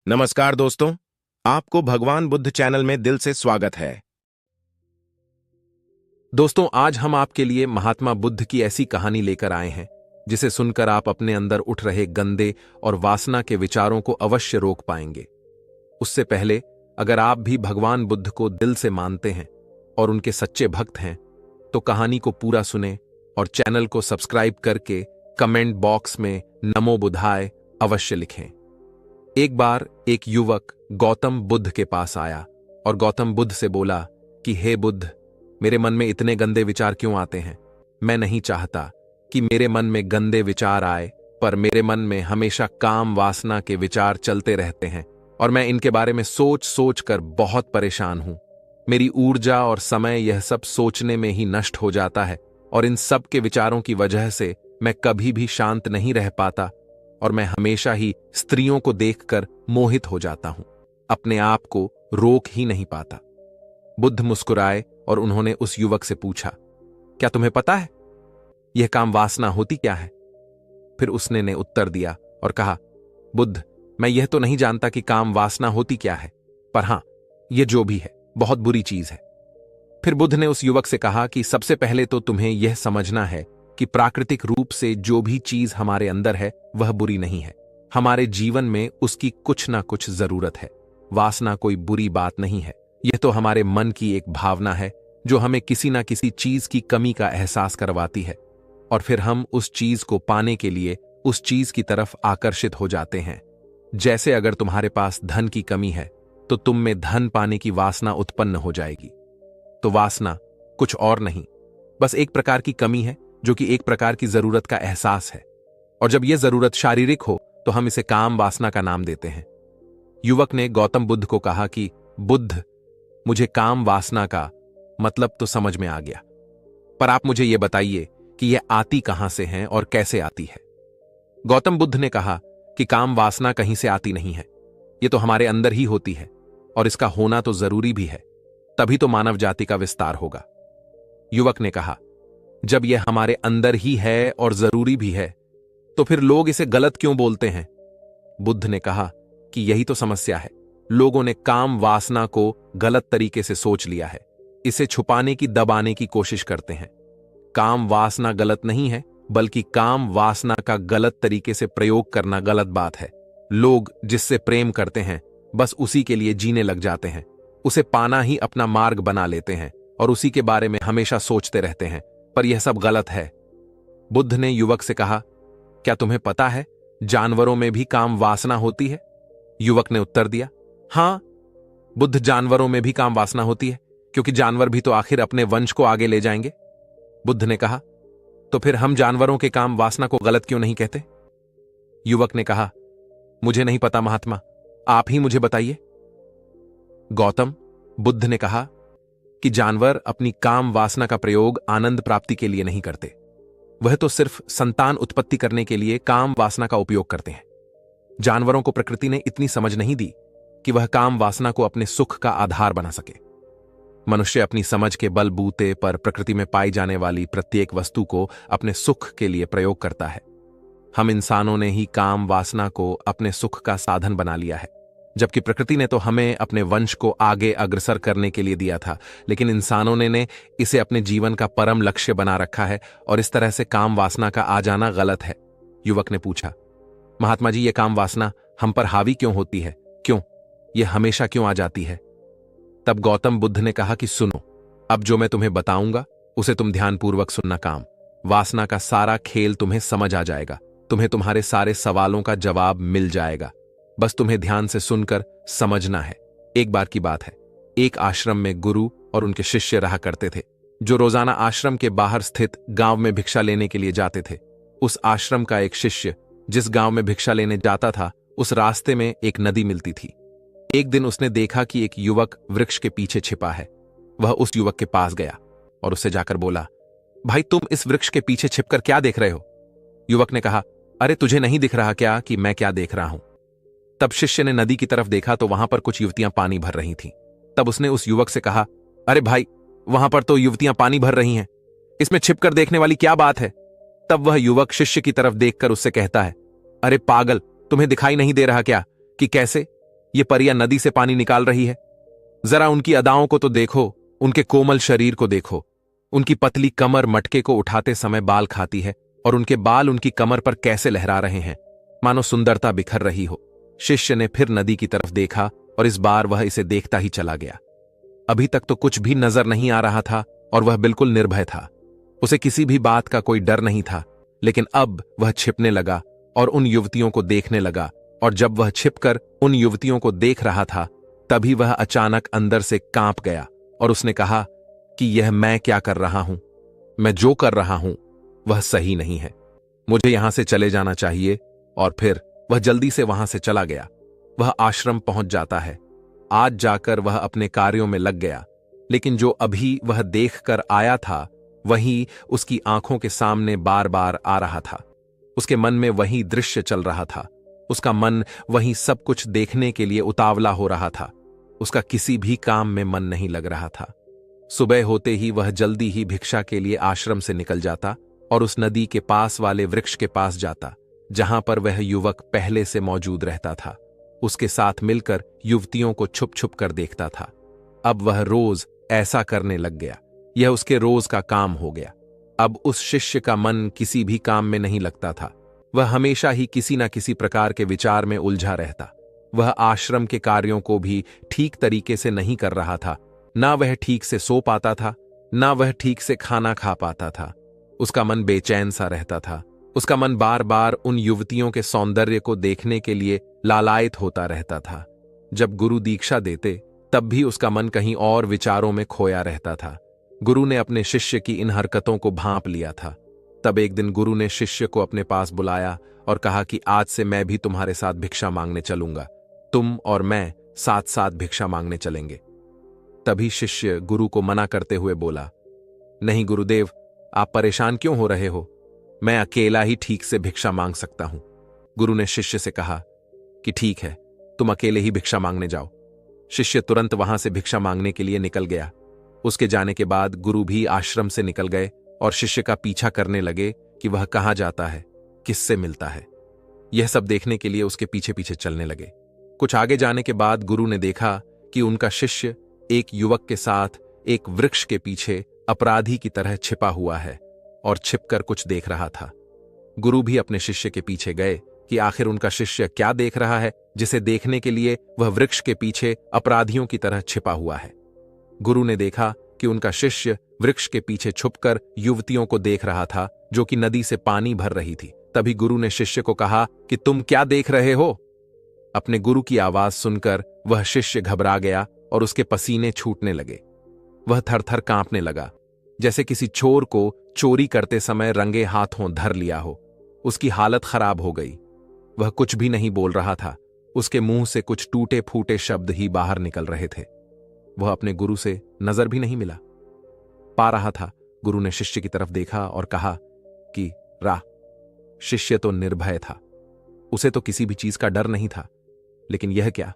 नमस्कार दोस्तों, आपको भगवान बुद्ध चैनल में दिल से स्वागत है। दोस्तों, आज हम आपके लिए महात्मा बुद्ध की ऐसी कहानी लेकर आए हैं जिसे सुनकर आप अपने अंदर उठ रहे गंदे और वासना के विचारों को अवश्य रोक पाएंगे। उससे पहले, अगर आप भी भगवान बुद्ध को दिल से मानते हैं और उनके सच्चे भक्त हैं, तो कहानी को पूरा सुने और चैनल को सब्सक्राइब करके कमेंट बॉक्स में नमो बुद्धाय अवश्य लिखें। एक बार एक युवक गौतम बुद्ध के पास आया और गौतम बुद्ध से बोला कि हे बुद्ध, मेरे मन में इतने गंदे विचार क्यों आते हैं। मैं नहीं चाहता कि मेरे मन में गंदे विचार आए, पर मेरे मन में हमेशा काम वासना के विचार चलते रहते हैं और मैं इनके बारे में सोच सोच कर बहुत परेशान हूं। मेरी ऊर्जा और समय यह सब सोचने में ही नष्ट हो जाता है और इन सब के विचारों की वजह से मैं कभी भी शांत नहीं रह पाता और मैं हमेशा ही स्त्रियों को देखकर मोहित हो जाता हूं, अपने आप को रोक ही नहीं पाता। बुद्ध मुस्कुराए और उन्होंने उस युवक से पूछा, क्या तुम्हें पता है यह काम वासना होती क्या है? फिर उसने ने उत्तर दिया और कहा, बुद्ध, मैं यह तो नहीं जानता कि काम वासना होती क्या है, पर हां, यह जो भी है बहुत बुरी चीज है। फिर बुद्ध ने उस युवक से कहा कि सबसे पहले तो तुम्हें यह समझना है कि प्राकृतिक रूप से जो भी चीज हमारे अंदर है वह बुरी नहीं है। हमारे जीवन में उसकी कुछ ना कुछ जरूरत है। वासना कोई बुरी बात नहीं है, यह तो हमारे मन की एक भावना है जो हमें किसी ना किसी चीज की कमी का एहसास करवाती है और फिर हम उस चीज को पाने के लिए उस चीज की तरफ आकर्षित हो जाते हैं। जैसे अगर तुम्हारे पास धन की कमी है तो तुम में धन पाने की वासना उत्पन्न हो जाएगी। तो वासना कुछ और नहीं, बस एक प्रकार की कमी है जो कि एक प्रकार की जरूरत का एहसास है, और जब यह जरूरत शारीरिक हो तो हम इसे काम वासना का नाम देते हैं। युवक ने गौतम बुद्ध को कहा कि बुद्ध, मुझे काम वासना का मतलब तो समझ में आ गया, पर आप मुझे यह बताइए कि यह आती कहां से है और कैसे आती है। गौतम बुद्ध ने कहा कि काम वासना कहीं से आती नहीं है, यह तो हमारे अंदर ही होती है और इसका होना तो जरूरी भी है, तभी तो मानव जाति का विस्तार होगा। युवक ने कहा, जब यह हमारे अंदर ही है और जरूरी भी है तो फिर लोग इसे गलत क्यों बोलते हैं? बुद्ध ने कहा कि यही तो समस्या है, लोगों ने काम वासना को गलत तरीके से सोच लिया है, इसे छुपाने की दबाने की कोशिश करते हैं। काम वासना गलत नहीं है, बल्कि काम वासना का गलत तरीके से प्रयोग करना गलत बात है। लोग जिससे प्रेम करते हैं बस उसी के लिए जीने लग जाते हैं, उसे पाना ही अपना मार्ग बना लेते हैं और उसी के बारे में हमेशा सोचते रहते हैं, पर यह सब गलत है। बुद्ध ने युवक से कहा, क्या तुम्हें पता है जानवरों में भी काम वासना होती है? युवक ने उत्तर दिया, हां बुद्ध, जानवरों में भी काम वासना होती है, क्योंकि जानवर भी तो आखिर अपने वंश को आगे ले जाएंगे। बुद्ध ने कहा, तो फिर हम जानवरों के काम वासना को गलत क्यों नहीं कहते? युवक ने कहा, मुझे नहीं पता महात्मा, आप ही मुझे बताइए। गौतम, बुद्ध ने कहा कि जानवर अपनी काम वासना का प्रयोग आनंद प्राप्ति के लिए नहीं करते, वह तो सिर्फ संतान उत्पत्ति करने के लिए काम वासना का उपयोग करते हैं। जानवरों को प्रकृति ने इतनी समझ नहीं दी कि वह काम वासना को अपने सुख का आधार बना सके। मनुष्य अपनी समझ के बलबूते पर प्रकृति में पाई जाने वाली प्रत्येक वस्तु को अपने सुख के लिए प्रयोग करता है। हम इंसानों ने ही काम वासना को अपने सुख का साधन बना लिया है, जबकि प्रकृति ने तो हमें अपने वंश को आगे अग्रसर करने के लिए दिया था, लेकिन इंसानों ने इसे अपने जीवन का परम लक्ष्य बना रखा है और इस तरह से काम वासना का आ जाना गलत है। युवक ने पूछा, महात्मा जी, यह काम वासना हम पर हावी क्यों होती है? क्यों यह हमेशा क्यों आ जाती है? तब गौतम बुद्ध ने कहा कि सुनो, अब जो मैं तुम्हें बताऊंगा उसे तुम ध्यानपूर्वक सुनना। काम वासना का सारा खेल तुम्हें समझ आ जाएगा, तुम्हें तुम्हारे सारे सवालों का जवाब मिल जाएगा, बस तुम्हें ध्यान से सुनकर समझना है। एक बार की बात है, एक आश्रम में गुरु और उनके शिष्य रहा करते थे, जो रोजाना आश्रम के बाहर स्थित गांव में भिक्षा लेने के लिए जाते थे। उस आश्रम का एक शिष्य जिस गांव में भिक्षा लेने जाता था, उस रास्ते में एक नदी मिलती थी। एक दिन उसने देखा कि एक युवक वृक्ष के पीछे छिपा है। वह उस युवक के पास गया और उससे जाकर बोला, भाई, तुम इस वृक्ष के पीछे छिपकर क्या देख रहे हो? युवक ने कहा, अरे तुझे नहीं दिख रहा क्या कि मैं क्या देख रहा हूं? तब शिष्य ने नदी की तरफ देखा तो वहां पर कुछ युवतियां पानी भर रही थीं। तब उसने उस युवक से कहा, अरे भाई, वहां पर तो युवतियां पानी भर रही हैं, इसमें छिपकर देखने वाली क्या बात है? तब वह युवक शिष्य की तरफ देखकर उससे कहता है, अरे पागल, तुम्हें दिखाई नहीं दे रहा क्या कि कैसे ये परियां नदी से पानी निकाल रही है। जरा उनकी अदाओं को तो देखो, उनके कोमल शरीर को देखो। उनकी पतली कमर मटके को उठाते समय बाल खाती है और उनके बाल उनकी कमर पर कैसे लहरा रहे हैं, मानो सुंदरता बिखर रही हो। शिष्य ने फिर नदी की तरफ देखा और इस बार वह इसे देखता ही चला गया। अभी तक तो कुछ भी नजर नहीं आ रहा था और वह बिल्कुल निर्भय था। उसे किसी भी बात का कोई डर नहीं था, लेकिन अब वह छिपने लगा और उन युवतियों को देखने लगा। और जब वह छिपकर उन युवतियों को देख रहा था, तभी वह अचानक अंदर से कांप गया और उसने कहा कि यह मैं क्या कर रहा हूं? मैं जो कर रहा हूं वह सही नहीं है। मुझे यहां से चले जाना चाहिए। और फिर वह जल्दी से वहां से चला गया। वह आश्रम पहुंच जाता है। आज जाकर वह अपने कार्यों में लग गया, लेकिन जो अभी वह देखकर आया था वही उसकी आंखों के सामने बार बार आ रहा था। उसके मन में वही दृश्य चल रहा था। उसका मन वही सब कुछ देखने के लिए उतावला हो रहा था। उसका किसी भी काम में मन नहीं लग रहा था। सुबह होते ही वह जल्दी ही भिक्षा के लिए आश्रम से निकल जाता और उस नदी के पास वाले वृक्ष के पास जाता, जहां पर वह युवक पहले से मौजूद रहता था। उसके साथ मिलकर युवतियों को छुप छुप कर देखता था। अब वह रोज ऐसा करने लग गया। यह उसके रोज का काम हो गया। अब उस शिष्य का मन किसी भी काम में नहीं लगता था। वह हमेशा ही किसी न किसी प्रकार के विचार में उलझा रहता। वह आश्रम के कार्यों को भी ठीक तरीके से नहीं कर रहा था। ना वह ठीक से सो पाता था, ना वह ठीक से खाना खा पाता था। उसका मन बेचैन सा रहता था। उसका मन बार बार उन युवतियों के सौंदर्य को देखने के लिए लालायित होता रहता था। जब गुरु दीक्षा देते तब भी उसका मन कहीं और विचारों में खोया रहता था। गुरु ने अपने शिष्य की इन हरकतों को भांप लिया था। तब एक दिन गुरु ने शिष्य को अपने पास बुलाया और कहा कि आज से मैं भी तुम्हारे साथ भिक्षा मांगने चलूंगा। तुम और मैं साथ साथ भिक्षा मांगने चलेंगे। तभी शिष्य गुरु को मना करते हुए बोला, नहीं गुरुदेव, आप परेशान क्यों हो रहे हो? मैं अकेला ही ठीक से भिक्षा मांग सकता हूं। गुरु ने शिष्य से कहा कि ठीक है, तुम अकेले ही भिक्षा मांगने जाओ। शिष्य तुरंत वहां से भिक्षा मांगने के लिए निकल गया। उसके जाने के बाद गुरु भी आश्रम से निकल गए और शिष्य का पीछा करने लगे कि वह कहां जाता है, किससे मिलता है। यह सब देखने के लिए उसके पीछे पीछे चलने लगे। कुछ आगे जाने के बाद गुरु ने देखा कि उनका शिष्य एक युवक के साथ एक वृक्ष के पीछे अपराधी की तरह छिपा हुआ है और छिपकर कुछ देख रहा था। गुरु भी अपने शिष्य के पीछे गए कि आखिर उनका शिष्य क्या देख रहा है, जिसे देखने के लिए वह वृक्ष के पीछे अपराधियों की तरह छिपा हुआ है। गुरु ने देखा कि उनका शिष्य वृक्ष के पीछे छुपकर युवतियों को देख रहा था, जो कि नदी से पानी भर रही थी। तभी गुरु ने शिष्य को कहा कि तुम क्या देख रहे हो? अपने गुरु की आवाज सुनकर वह शिष्य घबरा गया और उसके पसीने छूटने लगे। वह थरथर कांपने लगा, जैसे किसी चोर को चोरी करते समय रंगे हाथों धर लिया हो। उसकी हालत खराब हो गई। वह कुछ भी नहीं बोल रहा था। उसके मुंह से कुछ टूटे फूटे शब्द ही बाहर निकल रहे थे। वह अपने गुरु से नजर भी नहीं मिला पा रहा था। गुरु ने शिष्य की तरफ देखा और कहा कि राह। शिष्य तो निर्भय था। उसे तो किसी भी चीज का डर नहीं था। लेकिन यह क्या,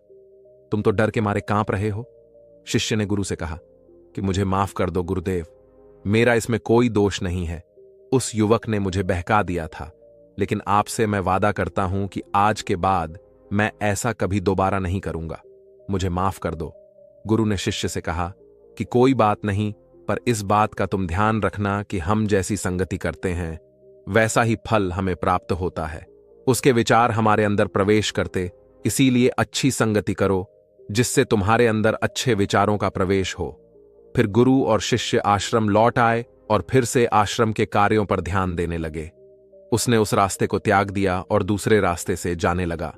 तुम तो डर के मारे कांप रहे हो। शिष्य ने गुरु से कहा कि मुझे माफ कर दो गुरुदेव, मेरा इसमें कोई दोष नहीं है। उस युवक ने मुझे बहका दिया था, लेकिन आपसे मैं वादा करता हूं कि आज के बाद मैं ऐसा कभी दोबारा नहीं करूंगा। मुझे माफ कर दो। गुरु ने शिष्य से कहा कि कोई बात नहीं, पर इस बात का तुम ध्यान रखना कि हम जैसी संगति करते हैं वैसा ही फल हमें प्राप्त होता है। उसके विचार हमारे अंदर प्रवेश करते, इसीलिए अच्छी संगति करो जिससे तुम्हारे अंदर अच्छे विचारों का प्रवेश हो। फिर गुरु और शिष्य आश्रम लौट आए और फिर से आश्रम के कार्यों पर ध्यान देने लगे। उसने उस रास्ते को त्याग दिया और दूसरे रास्ते से जाने लगा।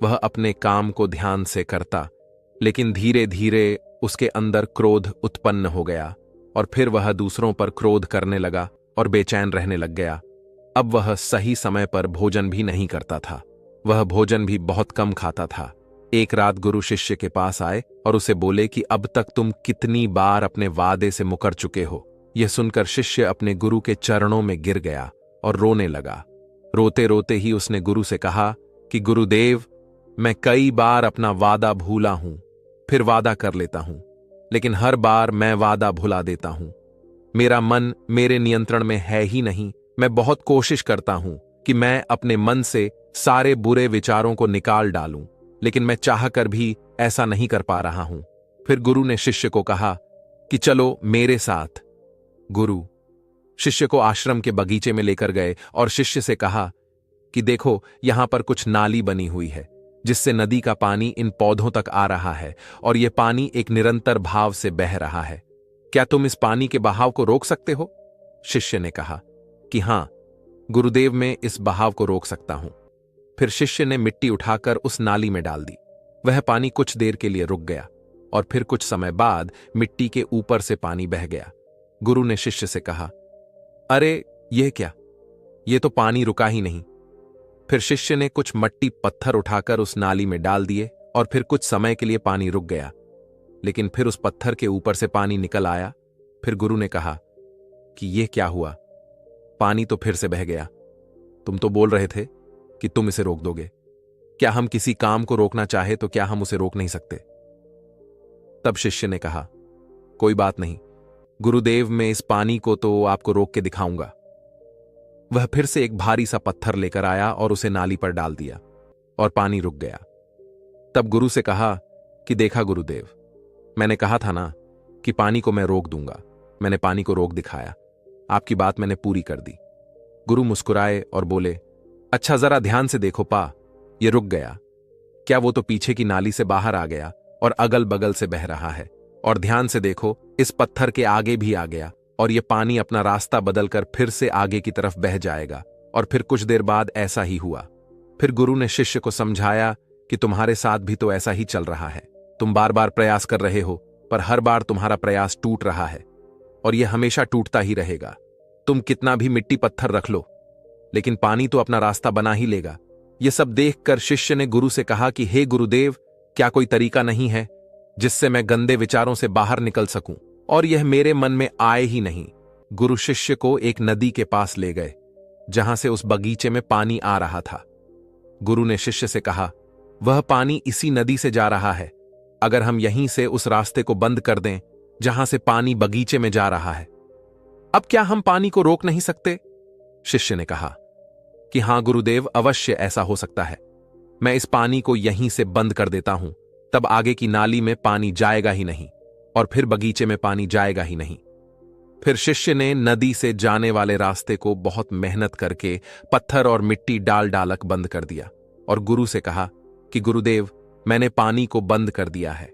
वह अपने काम को ध्यान से करता, लेकिन धीरे धीरे उसके अंदर क्रोध उत्पन्न हो गया और फिर वह दूसरों पर क्रोध करने लगा और बेचैन रहने लग गया। अब वह सही समय पर भोजन भी नहीं करता था। वह भोजन भी बहुत कम खाता था। एक रात गुरु शिष्य के पास आए और उसे बोले कि अब तक तुम कितनी बार अपने वादे से मुकर चुके हो। यह सुनकर शिष्य अपने गुरु के चरणों में गिर गया और रोने लगा। रोते रोते ही उसने गुरु से कहा कि गुरुदेव, मैं कई बार अपना वादा भूला हूं, फिर वादा कर लेता हूं, लेकिन हर बार मैं वादा भुला देता हूं। मेरा मन मेरे नियंत्रण में है ही नहीं। मैं बहुत कोशिश करता हूं कि मैं अपने मन से सारे बुरे विचारों को निकाल डालूं, लेकिन मैं चाहकर भी ऐसा नहीं कर पा रहा हूं। फिर गुरु ने शिष्य को कहा कि चलो मेरे साथ। गुरु शिष्य को आश्रम के बगीचे में लेकर गए और शिष्य से कहा कि देखो, यहां पर कुछ नाली बनी हुई है जिससे नदी का पानी इन पौधों तक आ रहा है और यह पानी एक निरंतर भाव से बह रहा है। क्या तुम इस पानी के बहाव को रोक सकते हो? शिष्य ने कहा कि हां गुरुदेव, मैं इस बहाव को रोक सकता हूं। फिर शिष्य ने मिट्टी उठाकर उस नाली में डाल दी। वह पानी कुछ देर के लिए रुक गया और फिर कुछ समय बाद मिट्टी के ऊपर से पानी बह गया। गुरु ने शिष्य से कहा, अरे यह क्या, यह तो पानी रुका ही नहीं। फिर शिष्य ने कुछ मट्टी पत्थर उठाकर उस नाली में डाल दिए और फिर कुछ समय के लिए पानी रुक गया, लेकिन फिर उस पत्थर के ऊपर से पानी निकल आया। फिर गुरु ने कहा कि यह क्या हुआ, पानी तो फिर से बह गया। तुम तो बोल रहे थे कि तुम इसे रोक दोगे। क्या हम किसी काम को रोकना चाहे तो क्या हम उसे रोक नहीं सकते? तब शिष्य ने कहा, कोई बात नहीं गुरुदेव, मैं इस पानी को तो आपको रोक के दिखाऊंगा। वह फिर से एक भारी सा पत्थर लेकर आया और उसे नाली पर डाल दिया और पानी रुक गया। तब गुरु से कहा कि देखा गुरुदेव, मैंने कहा था ना कि पानी को मैं रोक दूंगा। मैंने पानी को रोक दिखाया, आपकी बात मैंने पूरी कर दी। गुरु मुस्कुराए और बोले, अच्छा जरा ध्यान से देखो पा, ये रुक गया। क्या वो तो पीछे की नाली से बाहर आ गया और अगल बगल से बह रहा है। और ध्यान से देखो, इस पत्थर के आगे भी आ गया और यह पानी अपना रास्ता बदलकर फिर से आगे की तरफ बह जाएगा। और फिर कुछ देर बाद ऐसा ही हुआ। फिर गुरु ने शिष्य को समझाया कि तुम्हारे साथ भी तो ऐसा ही चल रहा है। तुम बार बार प्रयास कर रहे हो, पर हर बार तुम्हारा प्रयास टूट रहा है और यह हमेशा टूटता ही रहेगा। तुम कितना भी मिट्टी पत्थर रख लो, लेकिन पानी तो अपना रास्ता बना ही लेगा। यह सब देखकर शिष्य ने गुरु से कहा कि हे गुरुदेव, क्या कोई तरीका नहीं है जिससे मैं गंदे विचारों से बाहर निकल सकूं और यह मेरे मन में आए ही नहीं। गुरु शिष्य को एक नदी के पास ले गए जहां से उस बगीचे में पानी आ रहा था। गुरु ने शिष्य से कहा, वह पानी इसी नदी से जा रहा है। अगर हम यहीं से उस रास्ते को बंद कर दें जहां से पानी बगीचे में जा रहा है, अब क्या हम पानी को रोक नहीं सकते? शिष्य ने कहा कि हां गुरुदेव, अवश्य ऐसा हो सकता है। मैं इस पानी को यहीं से बंद कर देता हूं, तब आगे की नाली में पानी जाएगा ही नहीं और फिर बगीचे में पानी जाएगा ही नहीं। फिर शिष्य ने नदी से जाने वाले रास्ते को बहुत मेहनत करके पत्थर और मिट्टी डाल डालक बंद कर दिया और गुरु से कहा कि गुरुदेव, मैंने पानी को बंद कर दिया है,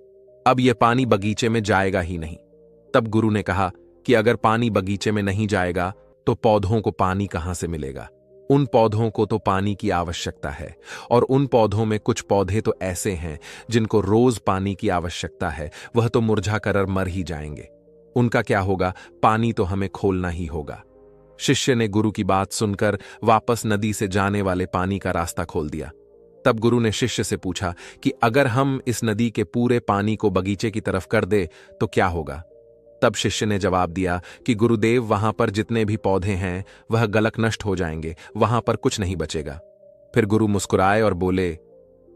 अब यह पानी बगीचे में जाएगा ही नहीं। तब गुरु ने कहा कि अगर पानी बगीचे में नहीं जाएगा तो पौधों को पानी कहां से मिलेगा? उन पौधों को तो पानी की आवश्यकता है और उन पौधों में कुछ पौधे तो ऐसे हैं जिनको रोज पानी की आवश्यकता है, वह तो मुरझा कर मर ही जाएंगे। उनका क्या होगा? पानी तो हमें खोलना ही होगा। शिष्य ने गुरु की बात सुनकर वापस नदी से जाने वाले पानी का रास्ता खोल दिया। तब गुरु ने शिष्य से पूछा कि अगर हम इस नदी के पूरे पानी को बगीचे की तरफ कर दे तो क्या होगा? तब शिष्य ने जवाब दिया कि गुरुदेव, वहां पर जितने भी पौधे हैं वह गलक नष्ट हो जाएंगे, वहां पर कुछ नहीं बचेगा। फिर गुरु मुस्कुराए और बोले,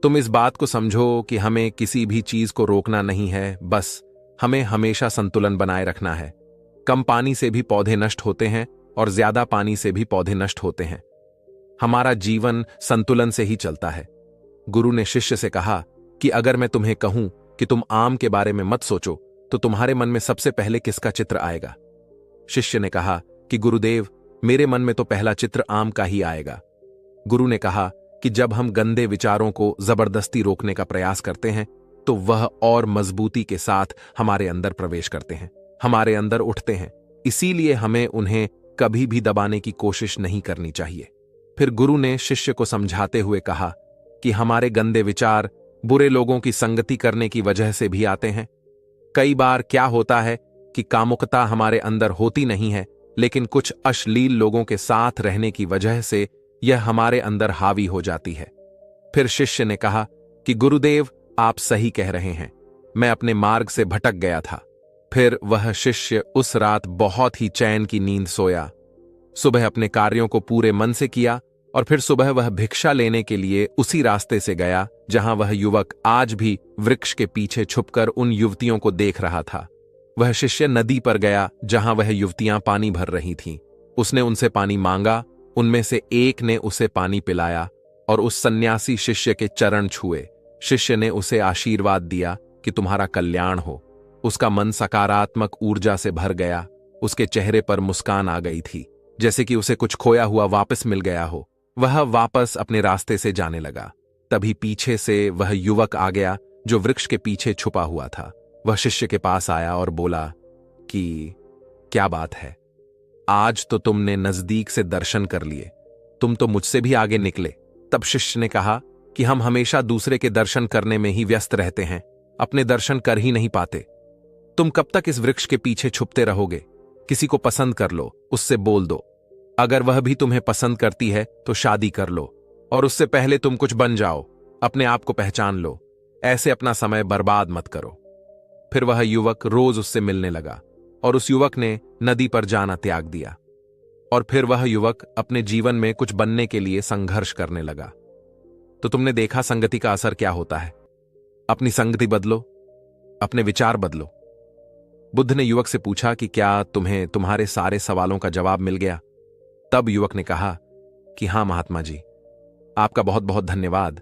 तुम इस बात को समझो कि हमें किसी भी चीज को रोकना नहीं है, बस हमें हमेशा संतुलन बनाए रखना है। कम पानी से भी पौधे नष्ट होते हैं और ज्यादा पानी से भी पौधे नष्ट होते हैं। हमारा जीवन संतुलन से ही चलता है। गुरु ने शिष्य से कहा कि अगर मैं तुम्हें कहूं कि तुम आम के बारे में मत सोचो तो तुम्हारे मन में सबसे पहले किसका चित्र आएगा? शिष्य ने कहा कि गुरुदेव, मेरे मन में तो पहला चित्र आम का ही आएगा। गुरु ने कहा कि जब हम गंदे विचारों को जबरदस्ती रोकने का प्रयास करते हैं तो वह और मजबूती के साथ हमारे अंदर प्रवेश करते हैं, हमारे अंदर उठते हैं। इसीलिए हमें उन्हें कभी भी दबाने की कोशिश नहीं करनी चाहिए। फिर गुरु ने शिष्य को समझाते हुए कहा कि हमारे गंदे विचार बुरे लोगों की संगति करने की वजह से भी आते हैं। कई बार क्या होता है कि कामुकता हमारे अंदर होती नहीं है, लेकिन कुछ अश्लील लोगों के साथ रहने की वजह से यह हमारे अंदर हावी हो जाती है। फिर शिष्य ने कहा कि गुरुदेव, आप सही कह रहे हैं, मैं अपने मार्ग से भटक गया था। फिर वह शिष्य उस रात बहुत ही चैन की नींद सोया। सुबह अपने कार्यों को पूरे मन से किया और फिर सुबह वह भिक्षा लेने के लिए उसी रास्ते से गया जहां वह युवक आज भी वृक्ष के पीछे छुपकर उन युवतियों को देख रहा था। वह शिष्य नदी पर गया जहां वह युवतियां पानी भर रही थीं। उसने उनसे पानी मांगा, उनमें से एक ने उसे पानी पिलाया और उस सन्यासी शिष्य के चरण छुए। शिष्य ने उसे आशीर्वाद दिया कि तुम्हारा कल्याण हो। उसका मन सकारात्मक ऊर्जा से भर गया। उसके चेहरे पर मुस्कान आ गई थी, जैसे कि उसे कुछ खोया हुआ वापस मिल गया हो। वह वापस अपने रास्ते से जाने लगा। तभी पीछे से वह युवक आ गया जो वृक्ष के पीछे छुपा हुआ था। वह शिष्य के पास आया और बोला कि क्या बात है, आज तो तुमने नजदीक से दर्शन कर लिए, तुम तो मुझसे भी आगे निकले। तब शिष्य ने कहा कि हम हमेशा दूसरे के दर्शन करने में ही व्यस्त रहते हैं, अपने दर्शन कर ही नहीं पाते। तुम कब तक इस वृक्ष के पीछे छुपते रहोगे? किसी को पसंद कर लो, उससे बोल दो। अगर वह भी तुम्हें पसंद करती है तो शादी कर लो, और उससे पहले तुम कुछ बन जाओ, अपने आप को पहचान लो। ऐसे अपना समय बर्बाद मत करो। फिर वह युवक रोज उससे मिलने लगा और उस युवक ने नदी पर जाना त्याग दिया। और फिर वह युवक अपने जीवन में कुछ बनने के लिए संघर्ष करने लगा। तो तुमने देखा संगति का असर क्या होता है। अपनी संगति बदलो, अपने विचार बदलो। बुद्ध ने युवक से पूछा कि क्या तुम्हें तुम्हारे सारे सवालों का जवाब मिल गया? तब युवक ने कहा कि हां महात्मा जी, आपका बहुत बहुत धन्यवाद।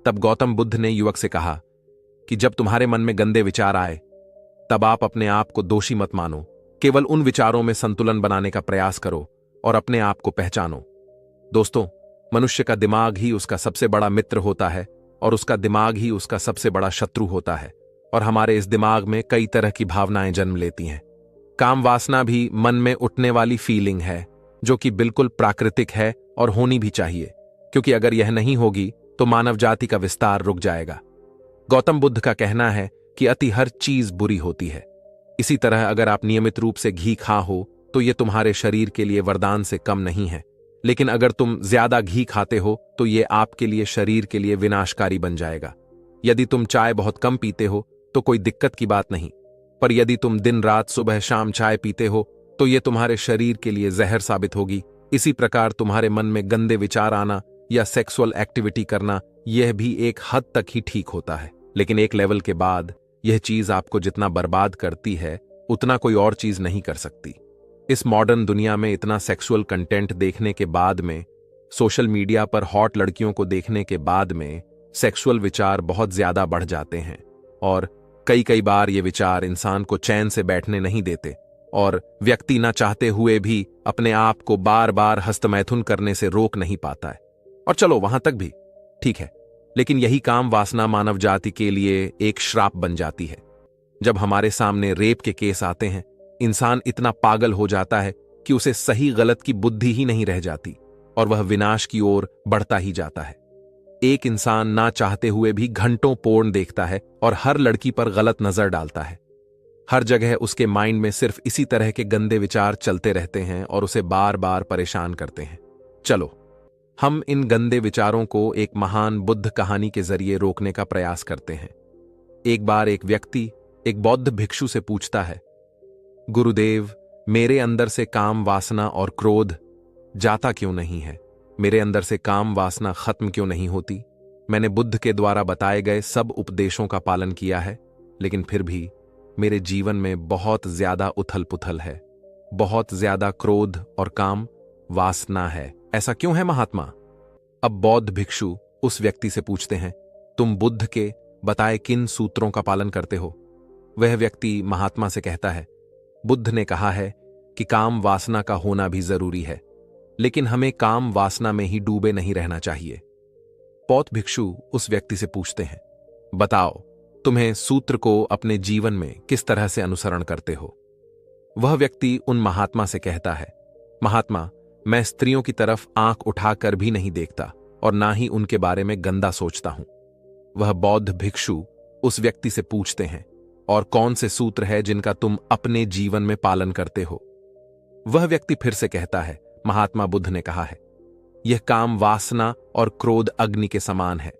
तब गौतम बुद्ध ने युवक से कहा कि जब तुम्हारे मन में गंदे विचार आए, तब आप अपने आप को दोषी मत मानो। केवल उन विचारों में संतुलन बनाने का प्रयास करो और अपने आप को पहचानो। दोस्तों, मनुष्य का दिमाग ही उसका सबसे बड़ा मित्र होता है और उसका दिमाग ही उसका सबसे बड़ा शत्रु होता है। और हमारे इस दिमाग में कई तरह की भावनाएं जन्म लेती हैं। काम वासना भी मन में उठने वाली फीलिंग है, जो कि बिल्कुल प्राकृतिक है और होनी भी चाहिए, क्योंकि अगर यह नहीं होगी तो मानव जाति का विस्तार रुक जाएगा। गौतम बुद्ध का कहना है कि अति हर चीज बुरी होती है। इसी तरह अगर आप नियमित रूप से घी खा हो तो यह तुम्हारे शरीर के लिए वरदान से कम नहीं है, लेकिन अगर तुम ज्यादा घी खाते हो तो यह आपके लिए शरीर के लिए विनाशकारी बन जाएगा। यदि तुम चाय बहुत कम पीते हो तो कोई दिक्कत की बात नहीं, पर यदि तुम दिन रात सुबह शाम चाय पीते हो तो यह तुम्हारे शरीर के लिए जहर साबित होगी। इसी प्रकार तुम्हारे मन में गंदे विचार आना या सेक्सुअल एक्टिविटी करना, यह भी एक हद तक ही ठीक होता है, लेकिन एक लेवल के बाद यह चीज आपको जितना बर्बाद करती है उतना कोई और चीज नहीं कर सकती। इस मॉडर्न दुनिया में इतना सेक्सुअल कंटेंट देखने के बाद में, सोशल मीडिया पर हॉट लड़कियों को देखने के बाद में सेक्सुअल विचार बहुत ज्यादा बढ़ जाते हैं और कई बार ये विचार इंसान को चैन से बैठने नहीं देते और व्यक्ति न चाहते हुए भी अपने आप को बार बार हस्तमैथुन करने से रोक नहीं पाता है। और चलो वहां तक भी ठीक है, लेकिन यही काम वासना मानव जाति के लिए एक श्राप बन जाती है। जब हमारे सामने रेप के केस आते हैं, इंसान इतना पागल हो जाता है कि उसे सही गलत की बुद्धि ही नहीं रह जाती और वह विनाश की ओर बढ़ता ही जाता है। एक इंसान ना चाहते हुए भी घंटों पोर्न देखता है और हर लड़की पर गलत नजर डालता है। हर जगह उसके माइंड में सिर्फ इसी तरह के गंदे विचार चलते रहते हैं और उसे बार बार परेशान करते हैं। चलो हम इन गंदे विचारों को एक महान बुद्ध कहानी के जरिए रोकने का प्रयास करते हैं। एक बार एक व्यक्ति एक बौद्ध भिक्षु से पूछता है, गुरुदेव, मेरे अंदर से काम वासना और क्रोध जाता क्यों नहीं है? मेरे अंदर से काम वासना खत्म क्यों नहीं होती? मैंने बुद्ध के द्वारा बताए गए सब उपदेशों का पालन किया है, लेकिन फिर भी मेरे जीवन में बहुत ज्यादा उथल पुथल है, बहुत ज्यादा क्रोध और काम वासना है। ऐसा क्यों है महात्मा? अब बौद्ध भिक्षु उस व्यक्ति से पूछते हैं, तुम बुद्ध के बताए किन सूत्रों का पालन करते हो? वह व्यक्ति महात्मा से कहता है, बुद्ध ने कहा है कि काम वासना का होना भी जरूरी है, लेकिन हमें काम वासना में ही डूबे नहीं रहना चाहिए। बौद्ध भिक्षु उस व्यक्ति से पूछते हैं, बताओ तुम्हें सूत्र को अपने जीवन में किस तरह से अनुसरण करते हो? वह व्यक्ति उन महात्मा से कहता है, महात्मा, मैं स्त्रियों की तरफ आंख उठाकर भी नहीं देखता और ना ही उनके बारे में गंदा सोचता हूं। वह बौद्ध भिक्षु उस व्यक्ति से पूछते हैं, और कौन से सूत्र है जिनका तुम अपने जीवन में पालन करते हो? वह व्यक्ति फिर से कहता है, महात्मा बुद्ध ने कहा है, यह काम वासना और क्रोध अग्नि के समान है।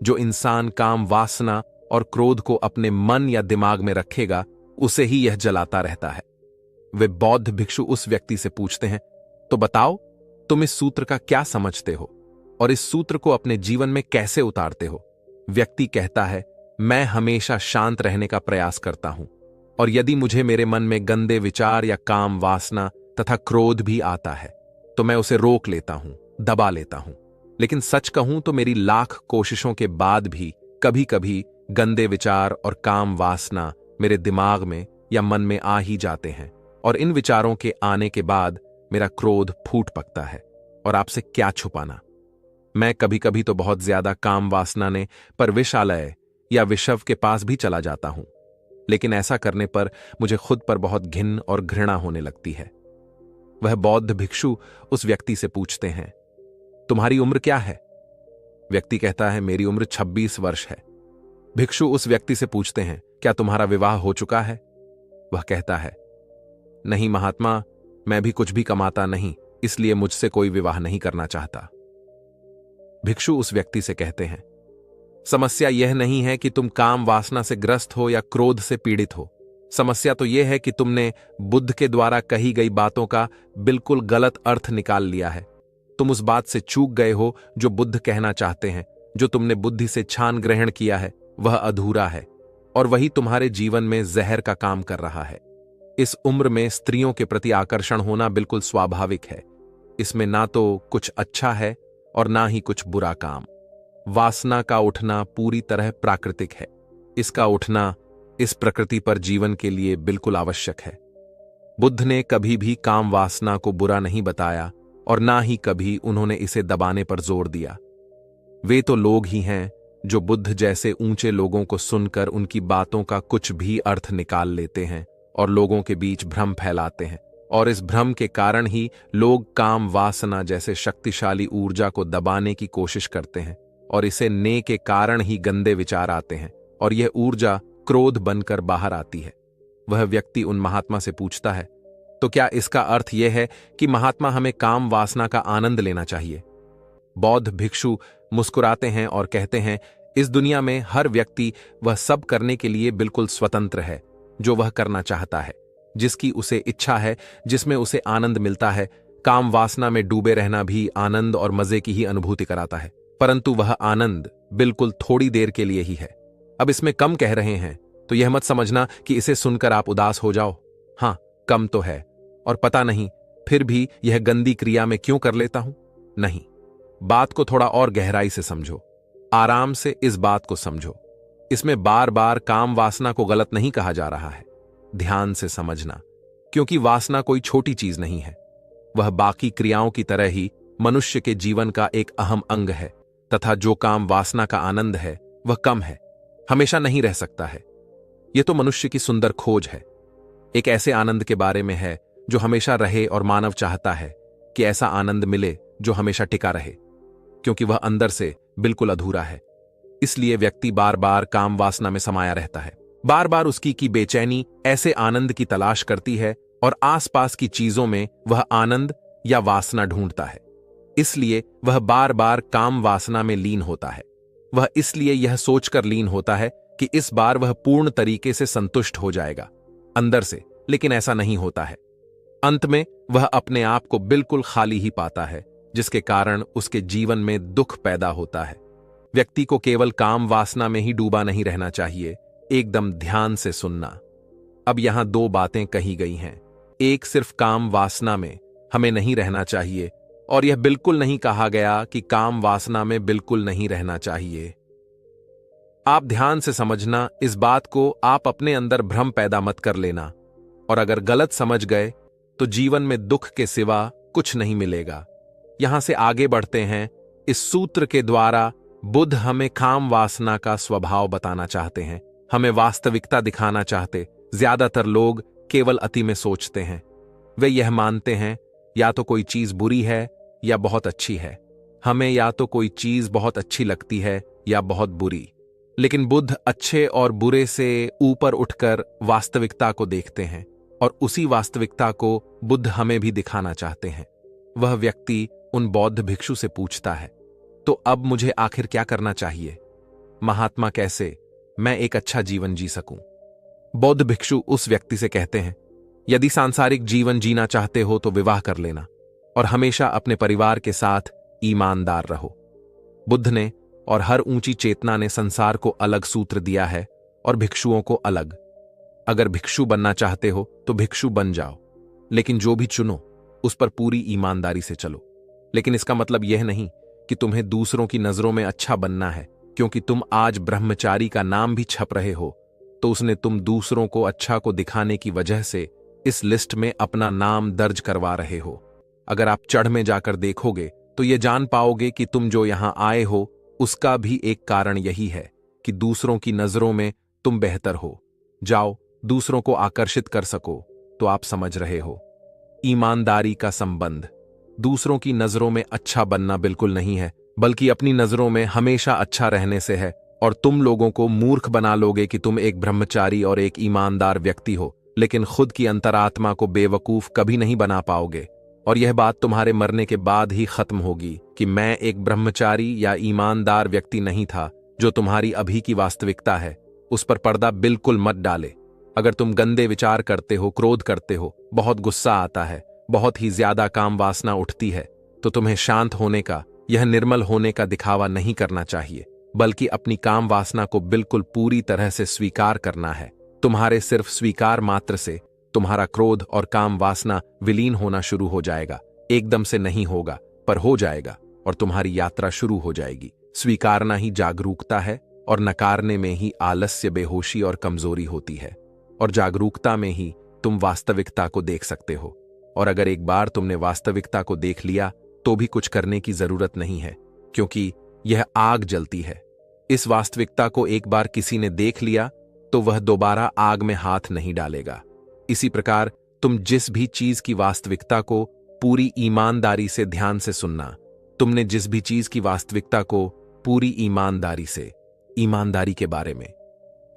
जो इंसान काम वासना और क्रोध को अपने मन या दिमाग में रखेगा, उसे ही यह जलाता रहता है। वे बौद्ध भिक्षु उस व्यक्ति से पूछते हैं, तो बताओ तुम इस सूत्र का क्या समझते हो और इस सूत्र को अपने जीवन में कैसे उतारते हो? व्यक्ति कहता है, मैं हमेशा शांत रहने का प्रयास करता हूं, और यदि मुझे मेरे मन में गंदे विचार या काम वासना तथा क्रोध भी आता है तो मैं उसे रोक लेता हूं, दबा लेता हूं। लेकिन सच कहूं तो मेरी लाख कोशिशों के बाद भी कभी कभी गंदे विचार और काम वासना मेरे दिमाग में या मन में आ ही जाते हैं, और इन विचारों के आने के बाद मेरा क्रोध फूट पकता है। और आपसे क्या छुपाना, मैं कभी कभी तो बहुत ज्यादा काम वासना ने पर विषालय या विषव के पास भी चला जाता हूं, लेकिन ऐसा करने पर मुझे खुद पर बहुत घिन और घृणा होने लगती है। वह बौद्ध भिक्षु उस व्यक्ति से पूछते हैं, तुम्हारी उम्र क्या है? व्यक्ति कहता है, मेरी उम्र 26 वर्ष है। भिक्षु उस व्यक्ति से पूछते हैं, क्या तुम्हारा विवाह हो चुका है? वह कहता है, नहीं महात्मा, मैं भी कुछ भी कमाता नहीं, इसलिए मुझसे कोई विवाह नहीं करना चाहता। भिक्षु उस व्यक्ति से कहते हैं, समस्या यह नहीं है कि तुम काम वासना से ग्रस्त हो या क्रोध से पीड़ित हो। समस्या तो यह है कि तुमने बुद्ध के द्वारा कही गई बातों का बिल्कुल गलत अर्थ निकाल लिया है। तुम उस बात से चूक गए हो जो बुद्ध कहना चाहते हैं। जो तुमने बुद्धि से छान ग्रहण किया है वह अधूरा है, और वही तुम्हारे जीवन में जहर का काम कर रहा है। इस उम्र में स्त्रियों के प्रति आकर्षण होना बिल्कुल स्वाभाविक है। इसमें ना तो कुछ अच्छा है और ना ही कुछ बुरा काम। वासना का उठना पूरी तरह प्राकृतिक है। इसका उठना इस प्रकृति पर जीवन के लिए बिल्कुल आवश्यक है। बुद्ध ने कभी भी काम वासना को बुरा नहीं बताया, और ना ही कभी उन्होंने इसे दबाने पर जोर दिया। वे तो लोग ही हैं जो बुद्ध जैसे ऊंचे लोगों को सुनकर उनकी बातों का कुछ भी अर्थ निकाल लेते हैं और लोगों के बीच भ्रम फैलाते हैं, और इस भ्रम के कारण ही लोग काम वासना जैसे शक्तिशाली ऊर्जा को दबाने की कोशिश करते हैं, और इसे ने के कारण ही गंदे विचार आते हैं, और यह ऊर्जा क्रोध बनकर बाहर आती है। वह व्यक्ति उन महात्मा से पूछता है, तो क्या इसका अर्थ यह है कि महात्मा हमें काम वासना का आनंद लेना चाहिए? बौद्ध भिक्षु मुस्कुराते हैं और कहते हैं, इस दुनिया में हर व्यक्ति वह सब करने के लिए बिल्कुल स्वतंत्र है जो वह करना चाहता है, जिसकी उसे इच्छा है, जिसमें उसे आनंद मिलता है। काम वासना में डूबे रहना भी आनंद और मजे की ही अनुभूति कराता है, परंतु वह आनंद बिल्कुल थोड़ी देर के लिए ही है। अब इसमें कम कह रहे हैं तो यह मत समझना कि इसे सुनकर आप उदास हो जाओ। हां, कम तो है, और पता नहीं फिर भी यह गंदी क्रिया में क्यों कर लेता हूं। नहीं, बात को थोड़ा और गहराई से समझो, आराम से इस बात को समझो। इसमें बार बार काम वासना को गलत नहीं कहा जा रहा है। ध्यान से समझना, क्योंकि वासना कोई छोटी चीज नहीं है। वह बाकी क्रियाओं की तरह ही मनुष्य के जीवन का एक अहम अंग है, तथा जो काम वासना का आनंद है वह कम है, हमेशा नहीं रह सकता है। यह तो मनुष्य की सुंदर खोज है। एक ऐसे आनंद के बारे में है जो हमेशा रहे, और मानव चाहता है कि ऐसा आनंद मिले जो हमेशा टिका रहे, क्योंकि वह अंदर से बिल्कुल अधूरा है। इसलिए व्यक्ति बार बार काम वासना में समाया रहता है। बार बार उसकी की बेचैनी ऐसे आनंद की तलाश करती है, और आसपास की चीजों में वह आनंद या वासना ढूंढता है। इसलिए वह बार बार काम वासना में लीन होता है। वह इसलिए यह सोचकर लीन होता है कि इस बार वह पूर्ण तरीके से संतुष्ट हो जाएगा अंदर से, लेकिन ऐसा नहीं होता है। अंत में वह अपने आप को बिल्कुल खाली ही पाता है, जिसके कारण उसके जीवन में दुख पैदा होता है। व्यक्ति को केवल काम वासना में ही डूबा नहीं रहना चाहिए, एकदम ध्यान से सुनना। अब यहां दो बातें कही गई हैं। एक, सिर्फ काम वासना में हमें नहीं रहना चाहिए, और यह बिल्कुल नहीं कहा गया कि काम वासना में बिल्कुल नहीं रहना चाहिए। आप ध्यान से समझना, इस बात को आप अपने अंदर भ्रम पैदा मत कर लेना, और अगर गलत समझ गए तो जीवन में दुख के सिवा कुछ नहीं मिलेगा। यहां से आगे बढ़ते हैं। इस सूत्र के द्वारा बुद्ध हमें काम वासना का स्वभाव बताना चाहते हैं, हमें वास्तविकता दिखाना चाहते। ज्यादातर लोग केवल अति में सोचते हैं। वे यह मानते हैं या तो कोई चीज बुरी है या बहुत अच्छी है। हमें या तो कोई चीज बहुत अच्छी लगती है या बहुत बुरी। लेकिन बुद्ध अच्छे और बुरे से ऊपर उठकर वास्तविकता को देखते हैं, और उसी वास्तविकता को बुद्ध हमें भी दिखाना चाहते हैं। वह व्यक्ति उन बौद्ध भिक्षु से पूछता है, तो अब मुझे आखिर क्या करना चाहिए? महात्मा, कैसे मैं एक अच्छा जीवन जी सकूं? बौद्ध भिक्षु उस व्यक्ति से कहते हैं, यदि सांसारिक जीवन जीना चाहते हो तो विवाह कर लेना, और हमेशा अपने परिवार के साथ ईमानदार रहो। बुद्ध ने और हर ऊंची चेतना ने संसार को अलग सूत्र दिया है और भिक्षुओं को अलग। अगर भिक्षु बनना चाहते हो तो भिक्षु बन जाओ, लेकिन जो भी चुनो उस पर पूरी ईमानदारी से चलो। लेकिन इसका मतलब यह नहीं कि तुम्हें दूसरों की नजरों में अच्छा बनना है, क्योंकि तुम आज ब्रह्मचारी का नाम भी छप रहे हो, तो उसने तुम दूसरों को अच्छा को दिखाने की वजह से इस लिस्ट में अपना नाम दर्ज करवा रहे हो। अगर आप चढ़ में जाकर देखोगे तो ये जान पाओगे कि तुम जो यहां आए हो उसका भी एक कारण यही है कि दूसरों की नजरों में तुम बेहतर हो जाओ, दूसरों को आकर्षित कर सको। तो आप समझ रहे हो, ईमानदारी का संबंध दूसरों की नजरों में अच्छा बनना बिल्कुल नहीं है, बल्कि अपनी नजरों में हमेशा अच्छा रहने से है। और तुम लोगों को मूर्ख बना लोगे कि तुम एक ब्रह्मचारी और एक ईमानदार व्यक्ति हो, लेकिन खुद की अंतरात्मा को बेवकूफ कभी नहीं बना पाओगे। और यह बात तुम्हारे मरने के बाद ही खत्म होगी कि मैं एक ब्रह्मचारी या ईमानदार व्यक्ति नहीं था। जो तुम्हारी अभी की वास्तविकता है उस पर पर्दा बिल्कुल मत डाले। अगर तुम गंदे विचार करते हो, क्रोध करते हो, बहुत गुस्सा आता है, बहुत ही ज्यादा काम वासना उठती है, तो तुम्हें शांत होने का, यह निर्मल होने का दिखावा नहीं करना चाहिए, बल्कि अपनी काम वासना को बिल्कुल पूरी तरह से स्वीकार करना है। तुम्हारे सिर्फ स्वीकार मात्र से तुम्हारा क्रोध और काम वासना विलीन होना शुरू हो जाएगा। एकदम से नहीं होगा, पर हो जाएगा और तुम्हारी यात्रा शुरू हो जाएगी। स्वीकारना ही जागरूकता है और नकारने में ही आलस्य, बेहोशी और कमजोरी होती है। और जागरूकता में ही तुम वास्तविकता को देख सकते हो। और अगर एक बार तुमने वास्तविकता को देख लिया तो भी कुछ करने की जरूरत नहीं है, क्योंकि यह आग जलती है। इस वास्तविकता को एक बार किसी ने देख लिया तो वह दोबारा आग में हाथ नहीं डालेगा। इसी प्रकार तुम जिस भी चीज की वास्तविकता को पूरी ईमानदारी से ध्यान से सुनना। तुमने जिस भी चीज की वास्तविकता को पूरी ईमानदारी से, ईमानदारी के बारे में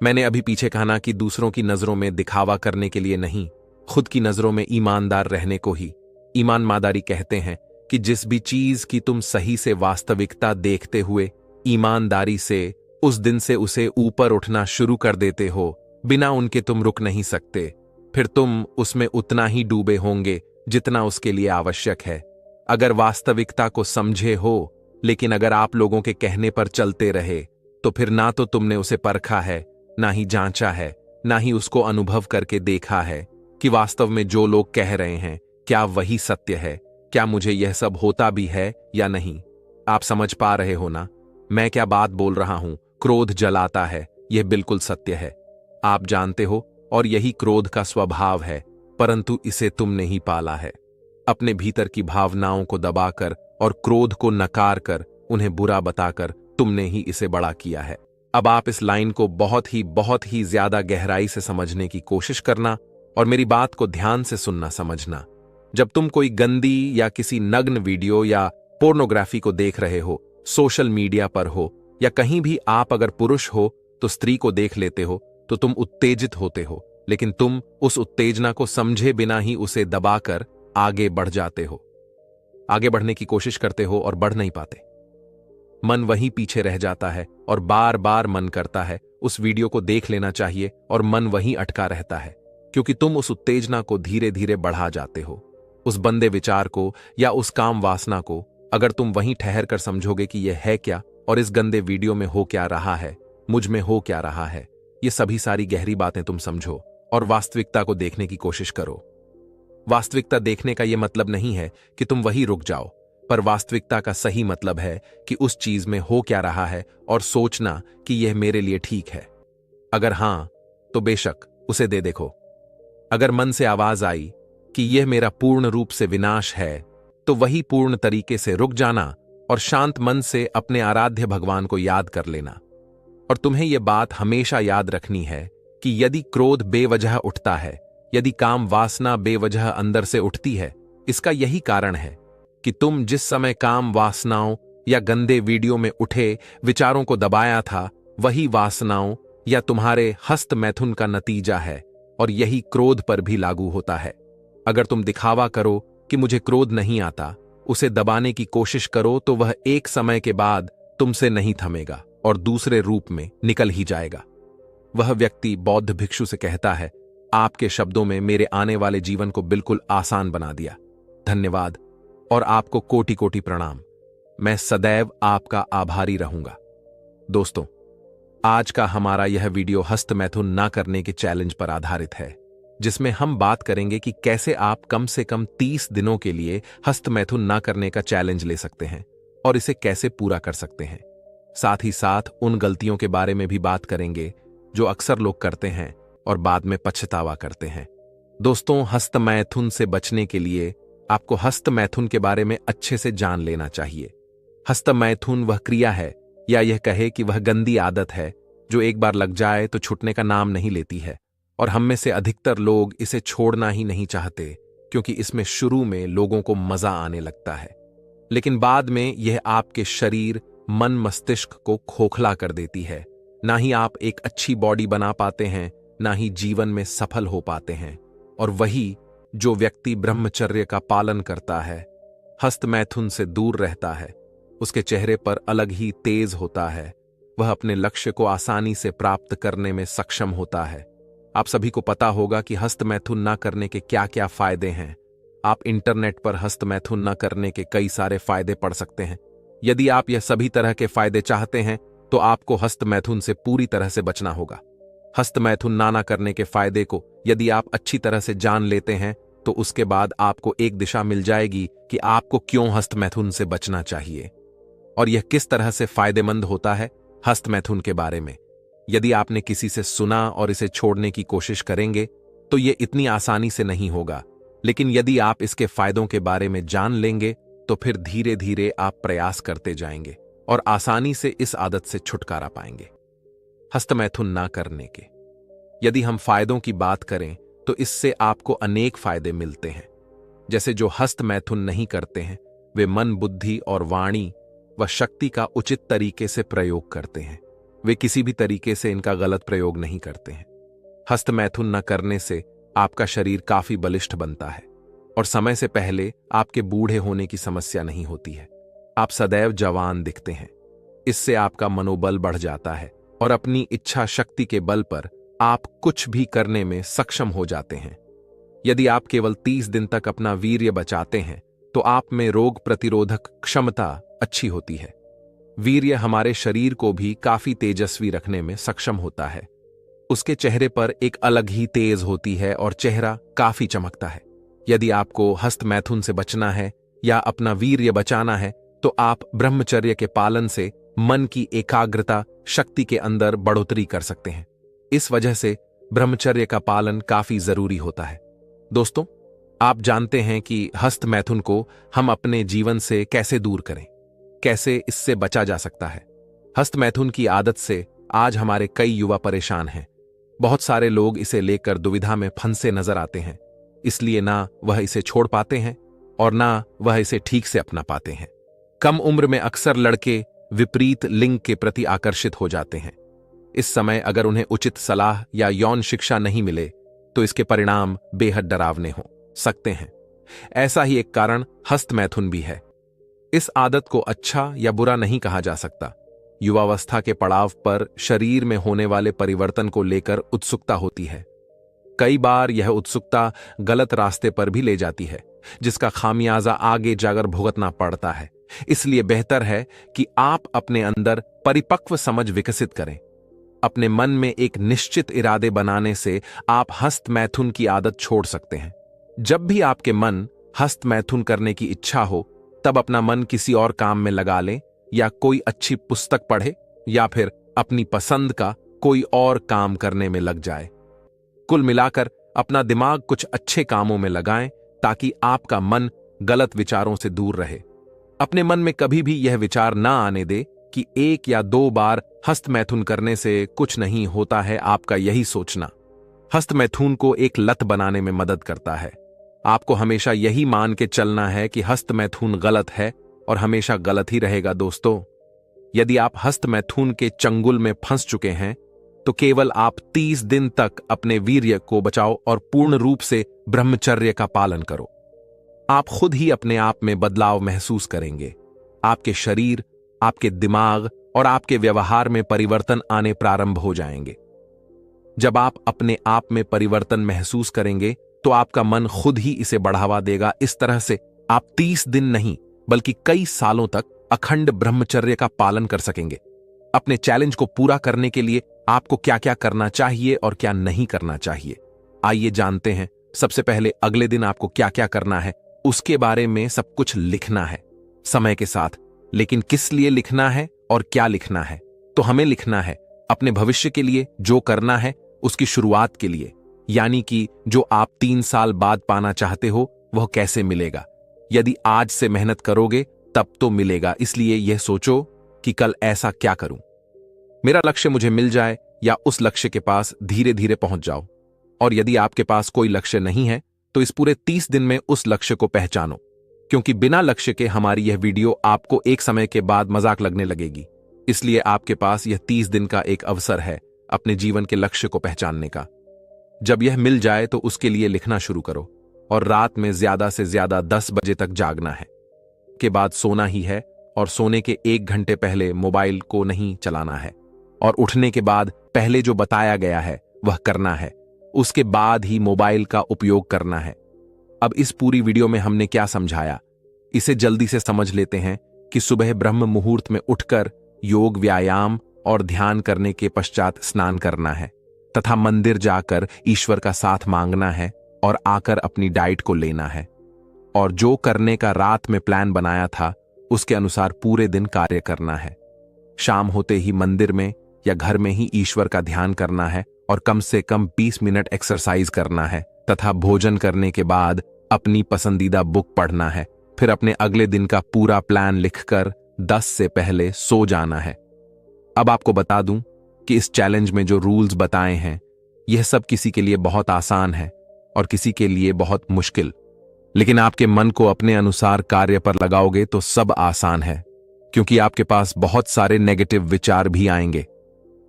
मैंने अभी पीछे कहा कि दूसरों की नजरों में दिखावा करने के लिए नहीं, खुद की नजरों में ईमानदार रहने को ही ईमानदारी कहते हैं। कि जिस भी चीज की तुम सही से वास्तविकता देखते हुए ईमानदारी से उस दिन से उसे ऊपर उठना शुरू कर देते हो, बिना उनके तुम रुक नहीं सकते। फिर तुम उसमें उतना ही डूबे होंगे जितना उसके लिए आवश्यक है। अगर वास्तविकता को समझे हो, लेकिन अगर आप लोगों के कहने पर चलते रहे तो फिर ना तो तुमने उसे परखा है, ना ही जांचा है, ना ही उसको अनुभव करके देखा है कि वास्तव में जो लोग कह रहे हैं क्या वही सत्य है, क्या मुझे यह सब होता भी है या नहीं। आप समझ पा रहे हो ना मैं क्या बात बोल रहा हूं। क्रोध जलाता है, यह बिल्कुल सत्य है, आप जानते हो, और यही क्रोध का स्वभाव है, परंतु इसे तुमने ही पाला है। अपने भीतर की भावनाओं को दबाकर और क्रोध को नकार कर, उन्हें बुरा बताकर तुमने ही इसे बड़ा किया है। अब आप इस लाइन को बहुत ही ज्यादा गहराई से समझने की कोशिश करना और मेरी बात को ध्यान से सुनना, समझना। जब तुम कोई गंदी या किसी नग्न वीडियो या पोर्नोग्राफी को देख रहे हो, सोशल मीडिया पर हो या कहीं भी, आप अगर पुरुष हो तो स्त्री को देख लेते हो तो तुम उत्तेजित होते हो, लेकिन तुम उस उत्तेजना को समझे बिना ही उसे दबाकर आगे बढ़ जाते हो। आगे बढ़ने की कोशिश करते हो और बढ़ नहीं पाते। मन वहीं पीछे रह जाता है और बार बार मन करता है उस वीडियो को देख लेना चाहिए, और मन वहीं अटका रहता है, क्योंकि तुम उस उत्तेजना को धीरे धीरे बढ़ा जाते हो। उस बंदे विचार को या उस काम वासना को अगर तुम वहीं ठहर कर समझोगे कि यह है क्या, और इस गंदे वीडियो में हो क्या रहा है, मुझ में हो क्या रहा है, ये सभी सारी गहरी बातें तुम समझो और वास्तविकता को देखने की कोशिश करो। वास्तविकता देखने का यह मतलब नहीं है कि तुम वहीं रुक जाओ, पर वास्तविकता का सही मतलब है कि उस चीज में हो क्या रहा है और सोचना कि यह मेरे लिए ठीक है। अगर हां तो बेशक उसे दे देखो। अगर मन से आवाज आई कि यह मेरा पूर्ण रूप से विनाश है, तो वही पूर्ण तरीके से रुक जाना और शांत मन से अपने आराध्य भगवान को याद कर लेना। और तुम्हें यह बात हमेशा याद रखनी है कि यदि क्रोध बेवजह उठता है, यदि काम वासना बेवजह अंदर से उठती है, इसका यही कारण है कि तुम जिस समय काम वासनाओं या गंदे वीडियो में उठे विचारों को दबाया था, वही वासनाओं या तुम्हारे हस्त मैथुन का नतीजा है, और यही क्रोध पर भी लागू होता है। अगर तुम दिखावा करो कि मुझे क्रोध नहीं आता, उसे दबाने की कोशिश करो, तो वह एक समय के बाद तुमसे नहीं थमेगा और दूसरे रूप में निकल ही जाएगा। वह व्यक्ति बौद्ध भिक्षु से कहता है, आपके शब्दों में मेरे आने वाले जीवन को बिल्कुल आसान बना दिया। धन्यवाद और आपको कोटि कोटि प्रणाम। मैं सदैव आपका आभारी रहूंगा। दोस्तों, आज का हमारा यह वीडियो हस्त मैथुन ना करने के चैलेंज पर आधारित है, जिसमें हम बात करेंगे कि कैसे आप कम से कम 30 दिनों के लिए हस्त मैथुन ना करने का चैलेंज ले सकते हैं और इसे कैसे पूरा कर सकते हैं। साथ ही साथ उन गलतियों के बारे में भी बात करेंगे जो अक्सर लोग करते हैं और बाद में पछतावा करते हैं। दोस्तों, हस्त मैथुन से बचने के लिए आपको हस्त मैथुन के बारे में अच्छे से जान लेना चाहिए। हस्त मैथुन वह क्रिया है, या यह कहे कि वह गंदी आदत है जो एक बार लग जाए तो छूटने का नाम नहीं लेती है, और हम में से अधिकतर लोग इसे छोड़ना ही नहीं चाहते, क्योंकि इसमें शुरू में लोगों को मजा आने लगता है, लेकिन बाद में यह आपके शरीर, मन, मस्तिष्क को खोखला कर देती है। ना ही आप एक अच्छी बॉडी बना पाते हैं, ना ही जीवन में सफल हो पाते हैं। और वही जो व्यक्ति ब्रह्मचर्य का पालन करता है, हस्त मैथुन से दूर रहता है, उसके चेहरे पर अलग ही तेज होता है। वह अपने लक्ष्य को आसानी से प्राप्त करने में सक्षम होता है। आप सभी को पता होगा कि हस्त मैथुन न करने के क्या क्या फायदे हैं। आप इंटरनेट पर हस्त मैथुन न करने के कई सारे फायदे पढ़ सकते हैं। यदि आप यह सभी तरह के फायदे चाहते हैं तो आपको हस्त मैथुन से पूरी तरह से बचना होगा। हस्त मैथुन ना करने के फायदे को यदि आप अच्छी तरह से जान लेते हैं तो उसके बाद आपको एक दिशा मिल जाएगी कि आपको क्यों हस्त मैथुन से बचना चाहिए और यह किस तरह से फायदेमंद होता है। हस्त मैथुन के बारे में यदि आपने किसी से सुना और इसे छोड़ने की कोशिश करेंगे तो यह इतनी आसानी से नहीं होगा, लेकिन यदि आप इसके फायदों के बारे में जान लेंगे तो फिर धीरे धीरे आप प्रयास करते जाएंगे और आसानी से इस आदत से छुटकारा पाएंगे। हस्त मैथुन ना करने के यदि हम फायदों की बात करें तो इससे आपको अनेक फायदे मिलते हैं। जैसे जो हस्त मैथुन नहीं करते हैं वे मन, बुद्धि और वाणी व शक्ति का उचित तरीके से प्रयोग करते हैं। वे किसी भी तरीके से इनका गलत प्रयोग नहीं करते हैं। हस्त मैथुन न करने से आपका शरीर काफी बलिष्ठ बनता है और समय से पहले आपके बूढ़े होने की समस्या नहीं होती है। आप सदैव जवान दिखते हैं। इससे आपका मनोबल बढ़ जाता है और अपनी इच्छा शक्ति के बल पर आप कुछ भी करने में सक्षम हो जाते हैं। यदि आप केवल 30 दिन तक अपना वीर्य बचाते हैं तो आप में रोग प्रतिरोधक क्षमता अच्छी होती है। वीर्य हमारे शरीर को भी काफी तेजस्वी रखने में सक्षम होता है। उसके चेहरे पर एक अलग ही तेज होती है और चेहरा काफी चमकता है। यदि आपको हस्त मैथुन से बचना है या अपना वीर्य बचाना है तो आप ब्रह्मचर्य के पालन से मन की एकाग्रता शक्ति के अंदर बढ़ोतरी कर सकते हैं। इस वजह से ब्रह्मचर्य का पालन काफी जरूरी होता है। दोस्तों, आप जानते हैं कि हस्त मैथुन को हम अपने जीवन से कैसे दूर करें, कैसे इससे बचा जा सकता है। हस्त मैथुन की आदत से आज हमारे कई युवा परेशान हैं। बहुत सारे लोग इसे लेकर दुविधा में फंसे नजर आते हैं, इसलिए ना वह इसे छोड़ पाते हैं और ना वह इसे ठीक से अपना पाते हैं। कम उम्र में अक्सर लड़के विपरीत लिंग के प्रति आकर्षित हो जाते हैं। इस समय अगर उन्हें उचित सलाह या यौन शिक्षा नहीं मिले तो इसके परिणाम बेहद डरावने हो सकते हैं। ऐसा ही एक कारण हस्त मैथुन भी है। इस आदत को अच्छा या बुरा नहीं कहा जा सकता। युवावस्था के पड़ाव पर शरीर में होने वाले परिवर्तन को लेकर उत्सुकता होती है। कई बार यह उत्सुकता गलत रास्ते पर भी ले जाती है, जिसका खामियाजा आगे जाकर भुगतना पड़ता है। इसलिए बेहतर है कि आप अपने अंदर परिपक्व समझ विकसित करें। अपने मन में एक निश्चित इरादे बनाने से आप हस्त मैथुन की आदत छोड़ सकते हैं। जब भी आपके मन हस्त मैथुन करने की इच्छा हो तब अपना मन किसी और काम में लगा लें या कोई अच्छी पुस्तक पढ़े या फिर अपनी पसंद का कोई और काम करने में लग जाए। कुल मिलाकर अपना दिमाग कुछ अच्छे कामों में लगाएं ताकि आपका मन गलत विचारों से दूर रहे। अपने मन में कभी भी यह विचार ना आने दे कि 1 या 2 बार हस्त मैथुन करने से कुछ नहीं होता है। आपका यही सोचना हस्त मैथुन को एक लत बनाने में मदद करता है। आपको हमेशा यही मान के चलना है कि हस्त मैथुन गलत है और हमेशा गलत ही रहेगा। दोस्तों, यदि आप हस्त मैथुन के चंगुल में फंस चुके हैं तो केवल आप 30 दिन तक अपने वीर्य को बचाओ और पूर्ण रूप से ब्रह्मचर्य का पालन करो। आप खुद ही अपने आप में बदलाव महसूस करेंगे। आपके शरीर, आपके दिमाग और आपके व्यवहार में परिवर्तन आने प्रारंभ हो जाएंगे। जब आप अपने आप में परिवर्तन महसूस करेंगे तो आपका मन खुद ही इसे बढ़ावा देगा। इस तरह से आप 30 दिन नहीं बल्कि कई सालों तक अखंड ब्रह्मचर्य का पालन कर सकेंगे। अपने चैलेंज को पूरा करने के लिए आपको क्या क्या करना चाहिए और क्या नहीं करना चाहिए, आइए जानते हैं। सबसे पहले अगले दिन आपको क्या क्या करना है उसके बारे में सब कुछ लिखना है समय के साथ। लेकिन किस लिए लिखना है और क्या लिखना है, तो हमें लिखना है अपने भविष्य के लिए, जो करना है उसकी शुरुआत के लिए, यानी कि जो आप 3 साल बाद पाना चाहते हो वह कैसे मिलेगा। यदि आज से मेहनत करोगे तब तो मिलेगा, इसलिए यह सोचो कि कल ऐसा क्या करूं, मेरा लक्ष्य मुझे मिल जाए, या उस लक्ष्य के पास धीरे धीरे पहुंच जाओ। और यदि आपके पास कोई लक्ष्य नहीं है तो इस पूरे 30 दिन में उस लक्ष्य को पहचानो, क्योंकि बिना लक्ष्य के हमारी यह वीडियो आपको एक समय के बाद मजाक लगने लगेगी। इसलिए आपके पास यह 30 दिन का एक अवसर है अपने जीवन के लक्ष्य को पहचानने का। जब यह मिल जाए तो उसके लिए लिखना शुरू करो, और रात में ज्यादा से ज्यादा 10 बजे तक जागना है। के बाद सोना ही है, और सोने के 1 घंटे पहले मोबाइल को नहीं चलाना है, और उठने के बाद पहले जो बताया गया है वह करना है, उसके बाद ही मोबाइल का उपयोग करना है। अब इस पूरी वीडियो में हमने क्या समझाया, इसे जल्दी से समझ लेते हैं कि सुबह ब्रह्म मुहूर्त में उठकर योग, व्यायाम और ध्यान करने के पश्चात स्नान करना है, तथा मंदिर जाकर ईश्वर का साथ मांगना है, और आकर अपनी डाइट को लेना है, और जो करने का रात में प्लान बनाया था उसके अनुसार पूरे दिन कार्य करना है। शाम होते ही मंदिर में या घर में ही ईश्वर का ध्यान करना है, और कम से कम 20 मिनट एक्सरसाइज करना है, तथा भोजन करने के बाद अपनी पसंदीदा बुक पढ़ना है। फिर अपने अगले दिन का पूरा प्लान लिखकर 10 से पहले सो जाना है। अब आपको बता दूं कि इस चैलेंज में जो रूल्स बताए हैं यह सब किसी के लिए बहुत आसान है और किसी के लिए बहुत मुश्किल, लेकिन आपके मन को अपने अनुसार कार्य पर लगाओगे तो सब आसान है, क्योंकि आपके पास बहुत सारे नेगेटिव विचार भी आएंगे,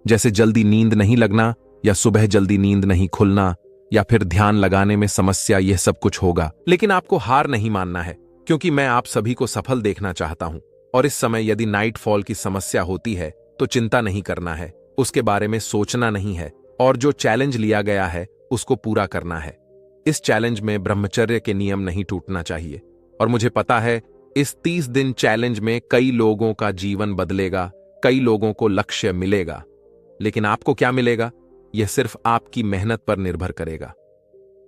जैसे जल्दी नींद नहीं लगना, या सुबह जल्दी नींद नहीं खुलना, या फिर ध्यान लगाने में समस्या, यह सब कुछ होगा। लेकिन आपको हार नहीं मानना है, क्योंकि मैं आप सभी को सफल देखना चाहता हूं। और इस समय यदि नाइट फॉल की समस्या होती है तो चिंता नहीं करना है, उसके बारे में सोचना नहीं है, और जो चैलेंज लिया गया है उसको पूरा करना है। इस चैलेंज में ब्रह्मचर्य के नियम नहीं टूटना चाहिए। और मुझे पता है इस 30 दिन चैलेंज में कई लोगों का जीवन बदलेगा, कई लोगों को लक्ष्य मिलेगा, लेकिन आपको क्या मिलेगा यह सिर्फ आपकी मेहनत पर निर्भर करेगा।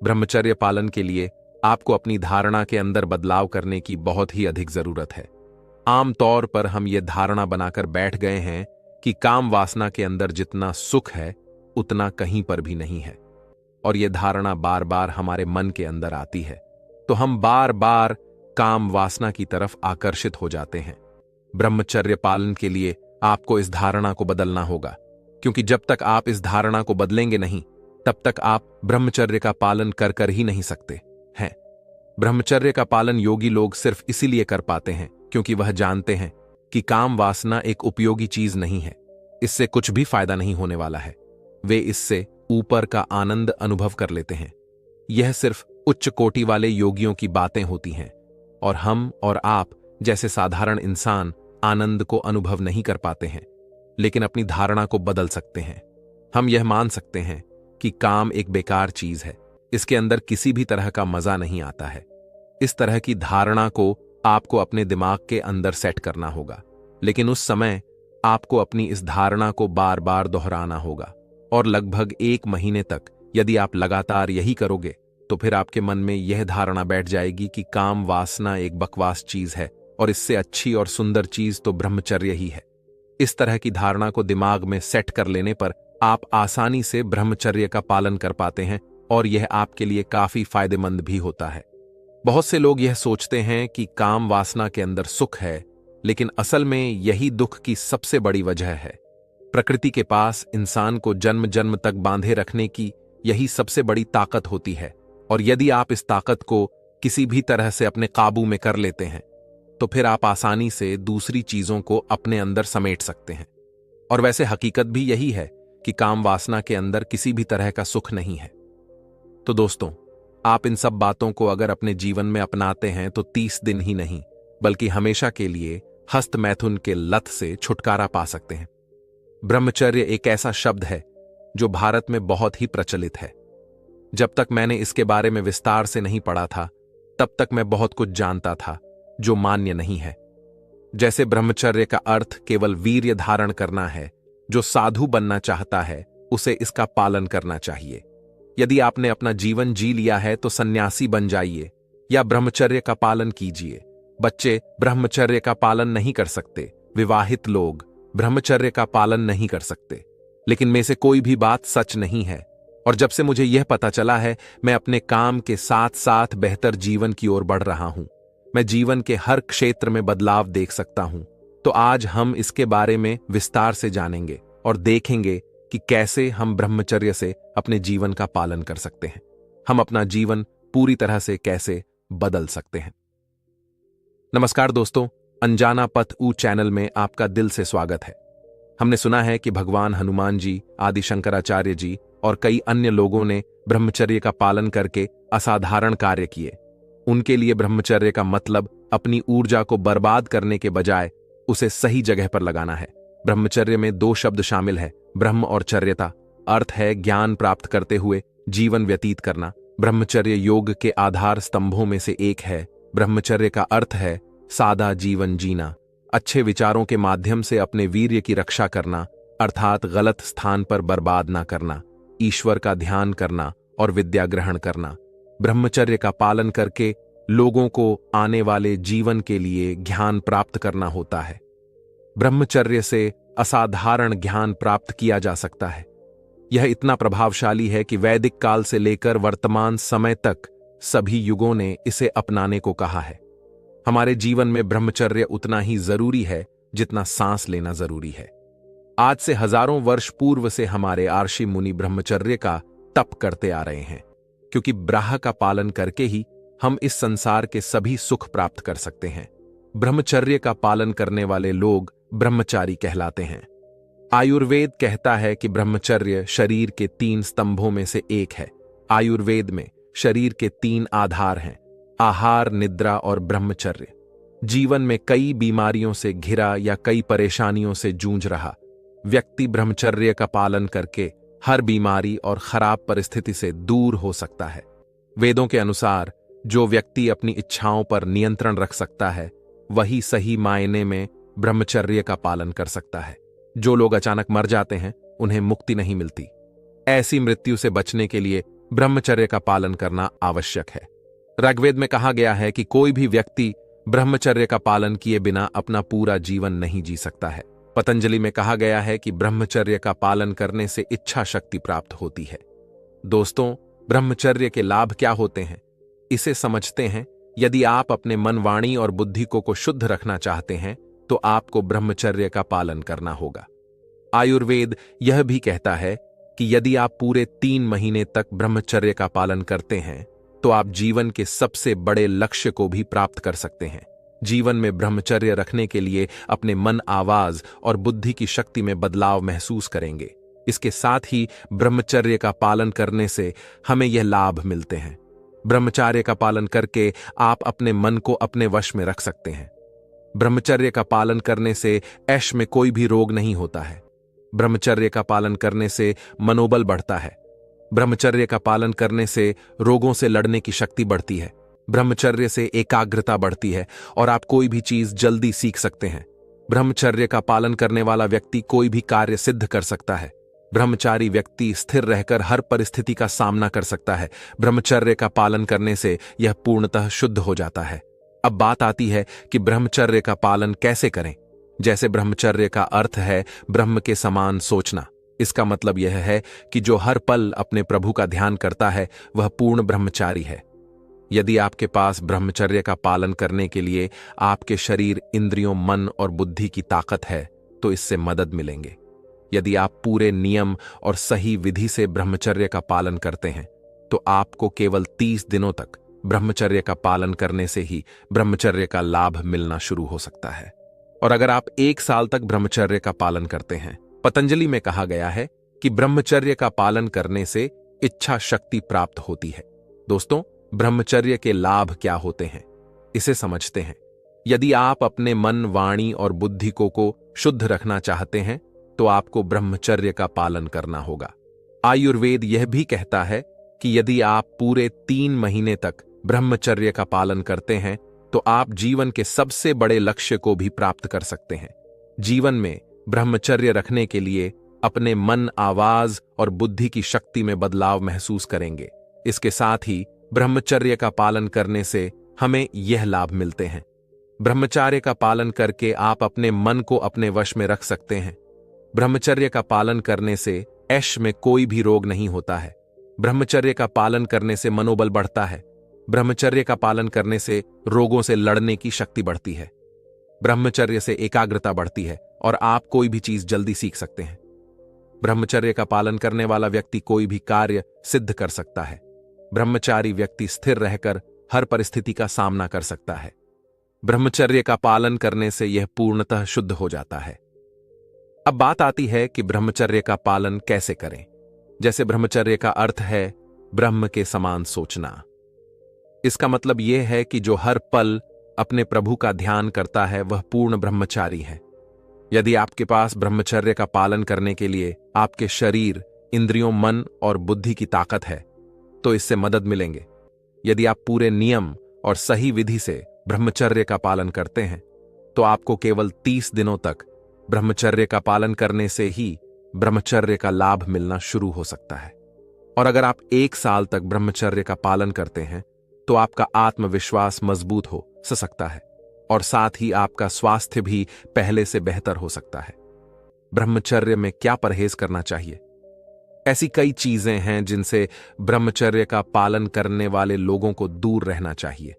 ब्रह्मचर्य पालन के लिए आपको अपनी धारणा के अंदर बदलाव करने की बहुत ही अधिक जरूरत है। आमतौर पर हम यह धारणा बनाकर बैठ गए हैं कि काम वासना के अंदर जितना सुख है उतना कहीं पर भी नहीं है, और यह धारणा बार बार हमारे मन के अंदर आती है, तो हम बार बार काम वासना की तरफ आकर्षित हो जाते हैं। ब्रह्मचर्य पालन के लिए आपको इस धारणा को बदलना होगा, क्योंकि जब तक आप इस धारणा को बदलेंगे नहीं तब तक आप ब्रह्मचर्य का पालन कर ही नहीं सकते हैं। ब्रह्मचर्य का पालन योगी लोग सिर्फ इसीलिए कर पाते हैं क्योंकि वह जानते हैं कि काम वासना एक उपयोगी चीज नहीं है, इससे कुछ भी फायदा नहीं होने वाला है। वे इससे ऊपर का आनंद अनुभव कर लेते हैं। यह सिर्फ उच्च कोटि वाले योगियों की बातें होती हैं, और हम और आप जैसे साधारण इंसान आनंद को अनुभव नहीं कर पाते हैं, लेकिन अपनी धारणा को बदल सकते हैं। हम यह मान सकते हैं कि काम एक बेकार चीज है, इसके अंदर किसी भी तरह का मजा नहीं आता है। इस तरह की धारणा को आपको अपने दिमाग के अंदर सेट करना होगा, लेकिन उस समय आपको अपनी इस धारणा को बार बार दोहराना होगा, और लगभग 1 महीने तक यदि आप लगातार यही करोगे तो फिर आपके मन में यह धारणा बैठ जाएगी कि काम वासना एक बकवास चीज है, और इससे अच्छी और सुंदर चीज तो ब्रह्मचर्य ही है। इस तरह की धारणा को दिमाग में सेट कर लेने पर आप आसानी से ब्रह्मचर्य का पालन कर पाते हैं, और यह आपके लिए काफी फायदेमंद भी होता है। बहुत से लोग यह सोचते हैं कि काम वासना के अंदर सुख है, लेकिन असल में यही दुख की सबसे बड़ी वजह है। प्रकृति के पास इंसान को जन्म जन्म तक बांधे रखने की यही सबसे बड़ी ताकत होती है, और यदि आप इस ताकत को किसी भी तरह से अपने काबू में कर लेते हैं तो फिर आप आसानी से दूसरी चीजों को अपने अंदर समेट सकते हैं। और वैसे हकीकत भी यही है कि काम वासना के अंदर किसी भी तरह का सुख नहीं है। तो दोस्तों, आप इन सब बातों को अगर अपने जीवन में अपनाते हैं तो 30 दिन ही नहीं बल्कि हमेशा के लिए हस्त मैथुन के लत से छुटकारा पा सकते हैं। ब्रह्मचर्य एक ऐसा शब्द है जो भारत में बहुत ही प्रचलित है। जब तक मैंने इसके बारे में विस्तार से नहीं पढ़ा था तब तक मैं बहुत कुछ जानता था जो मान्य नहीं है। जैसे ब्रह्मचर्य का अर्थ केवल वीर्य धारण करना है, जो साधु बनना चाहता है उसे इसका पालन करना चाहिए। यदि आपने अपना जीवन जी लिया है तो सन्यासी बन जाइए या ब्रह्मचर्य का पालन कीजिए। बच्चे ब्रह्मचर्य का पालन नहीं कर सकते, विवाहित लोग ब्रह्मचर्य का पालन नहीं कर सकते, लेकिन में से कोई भी बात सच नहीं है। और जब से मुझे यह पता चला है, मैं अपने काम के साथ साथ बेहतर जीवन की ओर बढ़ रहा हूं। मैं जीवन के हर क्षेत्र में बदलाव देख सकता हूं। तो आज हम इसके बारे में विस्तार से जानेंगे और देखेंगे कि कैसे हम ब्रह्मचर्य से अपने जीवन का पालन कर सकते हैं। हम अपना जीवन पूरी तरह से कैसे बदल सकते हैं। नमस्कार दोस्तों, अनजाना पथ ऊ चैनल में आपका दिल से स्वागत है। हमने सुना है कि भगवान हनुमान जी, आदि शंकराचार्य जी और कई अन्य लोगों ने ब्रह्मचर्य का पालन करके असाधारण कार्य किए। उनके लिए ब्रह्मचर्य का मतलब अपनी ऊर्जा को बर्बाद करने के बजाय उसे सही जगह पर लगाना है। ब्रह्मचर्य में दो शब्द शामिल है, ब्रह्म और चर्यता। अर्थ है ज्ञान प्राप्त करते हुए जीवन व्यतीत करना। ब्रह्मचर्य योग के आधार स्तंभों में से एक है। ब्रह्मचर्य का अर्थ है सादा जीवन जीना, अच्छे विचारों के माध्यम से अपने वीर्य की रक्षा करना, अर्थात गलत स्थान पर बर्बाद ना करना, ईश्वर का ध्यान करना और विद्या ग्रहण करना। ब्रह्मचर्य का पालन करके लोगों को आने वाले जीवन के लिए ज्ञान प्राप्त करना होता है। ब्रह्मचर्य से असाधारण ज्ञान प्राप्त किया जा सकता है। यह इतना प्रभावशाली है कि वैदिक काल से लेकर वर्तमान समय तक सभी युगों ने इसे अपनाने को कहा है। हमारे जीवन में ब्रह्मचर्य उतना ही जरूरी है जितना सांस लेना जरूरी है। आज से हजारों वर्ष पूर्व से हमारे आर्षि मुनि ब्रह्मचर्य का तप करते आ रहे हैं, क्योंकि ब्राह् का पालन करके ही हम इस संसार के सभी सुख प्राप्त कर सकते हैं। ब्रह्मचर्य का पालन करने वाले लोग ब्रह्मचारी कहलाते हैं। आयुर्वेद कहता है कि ब्रह्मचर्य शरीर के 3 स्तंभों में से एक है। आयुर्वेद में शरीर के 3 आधार हैं, आहार, निद्रा और ब्रह्मचर्य। जीवन में कई बीमारियों से घिरा या कई परेशानियों से जूझ रहा व्यक्ति ब्रह्मचर्य का पालन करके हर बीमारी और खराब परिस्थिति से दूर हो सकता है। वेदों के अनुसार जो व्यक्ति अपनी इच्छाओं पर नियंत्रण रख सकता है, वही सही मायने में ब्रह्मचर्य का पालन कर सकता है। जो लोग अचानक मर जाते हैं, उन्हें मुक्ति नहीं मिलती। ऐसी मृत्यु से बचने के लिए ब्रह्मचर्य का पालन करना आवश्यक है। ऋग्वेद में कहा गया है कि कोई भी व्यक्ति ब्रह्मचर्य का पालन किए बिना अपना पूरा जीवन नहीं जी सकता है। पतंजलि में कहा गया है कि ब्रह्मचर्य का पालन करने से इच्छा शक्ति प्राप्त होती है। दोस्तों, ब्रह्मचर्य के लाभ क्या होते हैं, इसे समझते हैं। यदि आप अपने मन, वाणी और बुद्धि को शुद्ध रखना चाहते हैं, तो आपको ब्रह्मचर्य का पालन करना होगा। आयुर्वेद यह भी कहता है कि यदि आप पूरे 3 महीने तक ब्रह्मचर्य का पालन करते हैं, तो आप जीवन के सबसे बड़े लक्ष्य को भी प्राप्त कर सकते हैं। जीवन में ब्रह्मचर्य रखने के लिए अपने मन, आवाज और बुद्धि की शक्ति में बदलाव महसूस करेंगे। इसके साथ ही ब्रह्मचर्य का पालन करने से हमें यह लाभ मिलते हैं। ब्रह्मचर्य का पालन करके आप अपने मन को अपने वश में रख सकते हैं। ब्रह्मचर्य का पालन करने से ऐश में कोई भी रोग नहीं होता है। ब्रह्मचर्य का पालन करने से मनोबल बढ़ता है। ब्रह्मचर्य का पालन करने से रोगों से लड़ने की शक्ति बढ़ती है। ब्रह्मचर्य से एकाग्रता बढ़ती है और आप कोई भी चीज जल्दी सीख सकते हैं। ब्रह्मचर्य का पालन करने वाला व्यक्ति कोई भी कार्य सिद्ध कर सकता है। ब्रह्मचारी व्यक्ति स्थिर रहकर हर परिस्थिति का सामना कर सकता है। ब्रह्मचर्य का पालन करने से यह पूर्णतः शुद्ध हो जाता है। अब बात आती है कि ब्रह्मचर्य का पालन कैसे करें। जैसे ब्रह्मचर्य का अर्थ है ब्रह्म के समान सोचना। इसका मतलब यह है कि जो हर पल अपने प्रभु का ध्यान करता है, वह पूर्ण ब्रह्मचारी है। यदि आपके पास ब्रह्मचर्य का पालन करने के लिए आपके शरीर, इंद्रियों, मन और बुद्धि की ताकत है, तो इससे मदद मिलेंगे। यदि आप पूरे नियम और सही विधि से ब्रह्मचर्य का पालन करते हैं, तो आपको केवल 30 दिनों तक ब्रह्मचर्य का पालन करने से ही ब्रह्मचर्य का लाभ मिलना शुरू हो सकता है। और अगर आप 1 साल तक ब्रह्मचर्य का पालन करते हैं, पतंजलि में कहा गया है कि ब्रह्मचर्य का पालन करने से इच्छा शक्ति प्राप्त होती है। दोस्तों, ब्रह्मचर्य के लाभ क्या होते हैं, इसे समझते हैं। यदि आप अपने मन, वाणी और बुद्धि को शुद्ध रखना चाहते हैं, तो आपको ब्रह्मचर्य का पालन करना होगा। आयुर्वेद यह भी कहता है कि यदि आप पूरे 3 महीने तक ब्रह्मचर्य का पालन करते हैं, तो आप जीवन के सबसे बड़े लक्ष्य को भी प्राप्त कर सकते हैं। जीवन में ब्रह्मचर्य रखने के लिए अपने मन, आवाज और बुद्धि की शक्ति में बदलाव महसूस करेंगे। इसके साथ ही ब्रह्मचर्य का पालन करने से हमें यह लाभ मिलते हैं। ब्रह्मचर्य का पालन करके आप अपने मन को अपने वश में रख सकते हैं। ब्रह्मचर्य का पालन करने से ऐश में कोई भी रोग नहीं होता है। ब्रह्मचर्य का पालन करने से मनोबल बढ़ता है। ब्रह्मचर्य का पालन करने से रोगों से लड़ने की शक्ति बढ़ती है। ब्रह्मचर्य से एकाग्रता बढ़ती है और आप कोई भी चीज जल्दी सीख सकते हैं। ब्रह्मचर्य का पालन करने वाला व्यक्ति कोई भी कार्य सिद्ध कर सकता है। ब्रह्मचारी व्यक्ति स्थिर रहकर हर परिस्थिति का सामना कर सकता है। ब्रह्मचर्य का पालन करने से यह पूर्णतः शुद्ध हो जाता है। अब बात आती है कि ब्रह्मचर्य का पालन कैसे करें। जैसे ब्रह्मचर्य का अर्थ है ब्रह्म के समान सोचना। इसका मतलब यह है कि जो हर पल अपने प्रभु का ध्यान करता है वह पूर्ण ब्रह्मचारी है। यदि आपके पास ब्रह्मचर्य का पालन करने के लिए आपके शरीर, इंद्रियों, मन और बुद्धि की ताकत है तो इससे मदद मिलेंगे। यदि आप पूरे नियम और सही विधि से ब्रह्मचर्य का पालन करते हैं तो आपको केवल 30 दिनों तक ब्रह्मचर्य का पालन करने से ही ब्रह्मचर्य का लाभ मिलना शुरू हो सकता है। और अगर आप 1 साल तक ब्रह्मचर्य का पालन करते हैं तो आपका आत्मविश्वास मजबूत हो सकता है और साथ ही आपका स्वास्थ्य भी पहले से बेहतर हो सकता है। ब्रह्मचर्य में क्या परहेज करना चाहिए? ऐसी कई चीजें हैं जिनसे ब्रह्मचर्य का पालन करने वाले लोगों को दूर रहना चाहिए।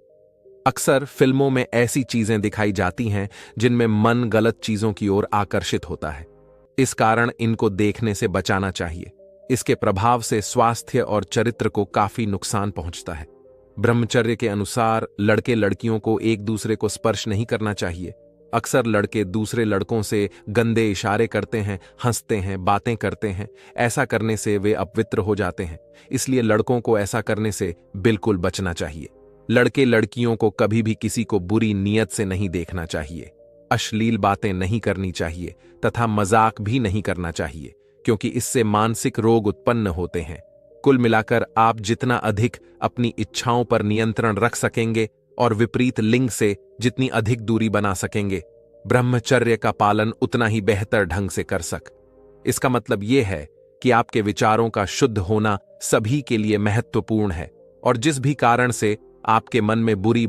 अक्सर फिल्मों में ऐसी चीजें दिखाई जाती हैं जिनमें मन गलत चीजों की ओर आकर्षित होता है। इस कारण इनको देखने से बचाना चाहिए। इसके प्रभाव से स्वास्थ्य और चरित्र को काफी नुकसान पहुंचता है। ब्रह्मचर्य के अनुसार लड़के लड़कियों को एक दूसरे को स्पर्श नहीं करना चाहिए। अक्सर लड़के दूसरे लड़कों से गंदे इशारे करते हैं, हंसते हैं, बातें करते हैं। ऐसा करने से वे अपवित्र हो जाते हैं। इसलिए लड़कों को ऐसा करने से बिल्कुल बचना चाहिए। लड़के लड़कियों को कभी भी किसी को बुरी नीयत से नहीं देखना चाहिए। अश्लील बातें नहीं करनी चाहिए तथा मजाक भी नहीं करना चाहिए, क्योंकि इससे मानसिक रोग उत्पन्न होते हैं। कुल मिलाकर आप जितना अधिक अपनी इच्छाओं पर नियंत्रण रख सकेंगे और विपरीत लिंग से जितनी अधिक दूरी बना सकेंगे, ब्रह्मचर्य का पालन उतना ही बेहतर ढंग से कर इसका मतलब यह है कि आपके विचारों का शुद्ध होना सभी के लिए महत्वपूर्ण है और जिस भी कारण से आपके मन में बुरी